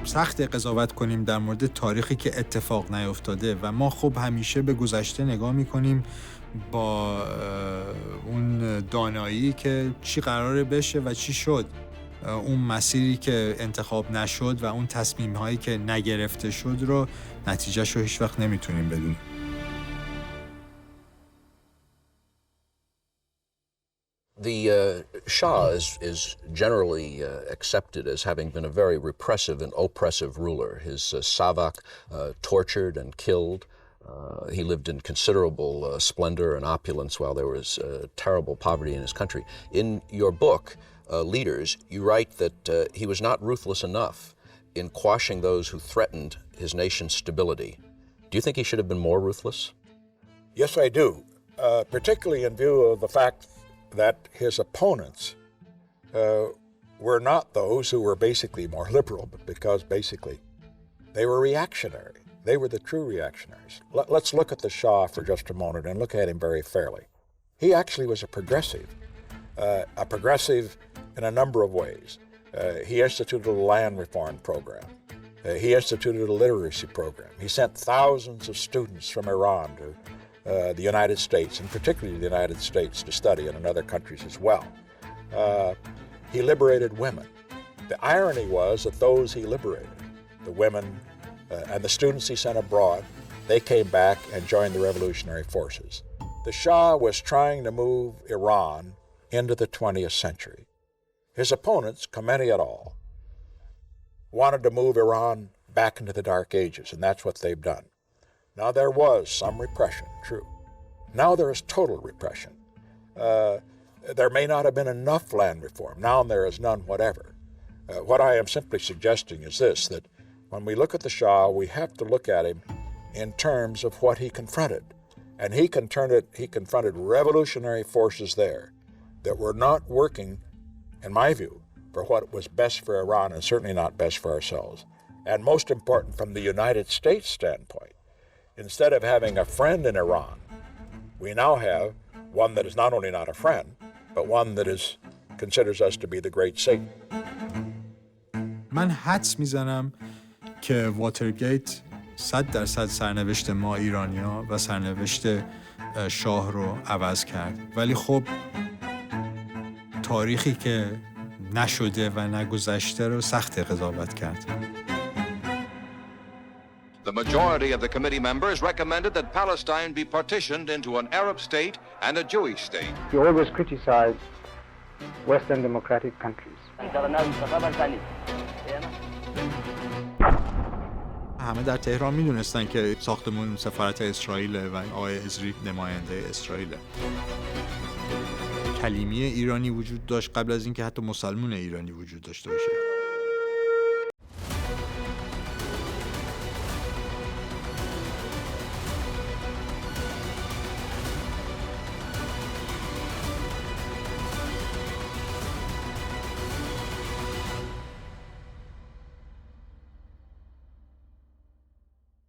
سخت قضاوت کنیم در مورد تاریخی که اتفاق نیفتاده و ما خب همیشه به گذشته نگاه میکنیم با اون دانایی که چی قراره بشه و چی شد. اون مسیری که انتخاب نشد و اون تصمیم‌هایی که نگرفته شد رو نتیجه‌شو هیچ وقت نمیتونیم بدونیم. The Shah is generally accepted as having been a very repressive and oppressive ruler. His Savak tortured and killed. He lived in considerable splendor and opulence while there was terrible poverty in his country. In your book, Leaders, you write that he was not ruthless enough in quashing those who threatened his nation's stability. Do you think he should have been more ruthless? Yes, I do, particularly in view of the fact that his opponents were not those who were basically more liberal, but because basically they were reactionary. They were the true reactionaries. Let's look at the Shah for just a moment and look at him very fairly. He actually was a progressive in a number of ways. He instituted a land reform program. He instituted a literacy program. He sent thousands of students from Iran to the United States, and particularly the United States, to study, and in other countries as well. He liberated women. The irony was that those he liberated, the women and the students he sent abroad, they came back and joined the revolutionary forces. The Shah was trying to move Iran into the 20th century. His opponents, Khomeini et al., wanted to move Iran back into the Dark Ages, and that's what they've done. Now, there was some repression, true. Now there is total repression. There may not have been enough land reform. Now there is none whatever. What I am simply suggesting is this, that when we look at the Shah, we have to look at him in terms of what he confronted. And he confronted revolutionary forces there that were not working, in my view, for what was best for Iran and certainly not best for ourselves. And most important from the United States standpoint, instead of having a friend in Iran, we now have one that is not only not a friend, but one that considers us to be the great Satan. من حدس میزنم که واترگیت 100% سرنوشت ما ایرانی‌ها و سرنوشت شاه رو عوض کرد. ولی خب تاریخی که نشده و نگذشته رو سخت قضاوت کرد. The majority of the committee members recommended that Palestine be partitioned into an Arab state and a Jewish state. He always criticized Western democratic countries. همه در تهران میدونستن که ساختمون سفارت اسرائیل و آقای ازری نماینده اسرائیل. کلیمی ایرانی وجود داشت قبل از اینکه حتی مسلمون ایرانی وجود داشته باشه.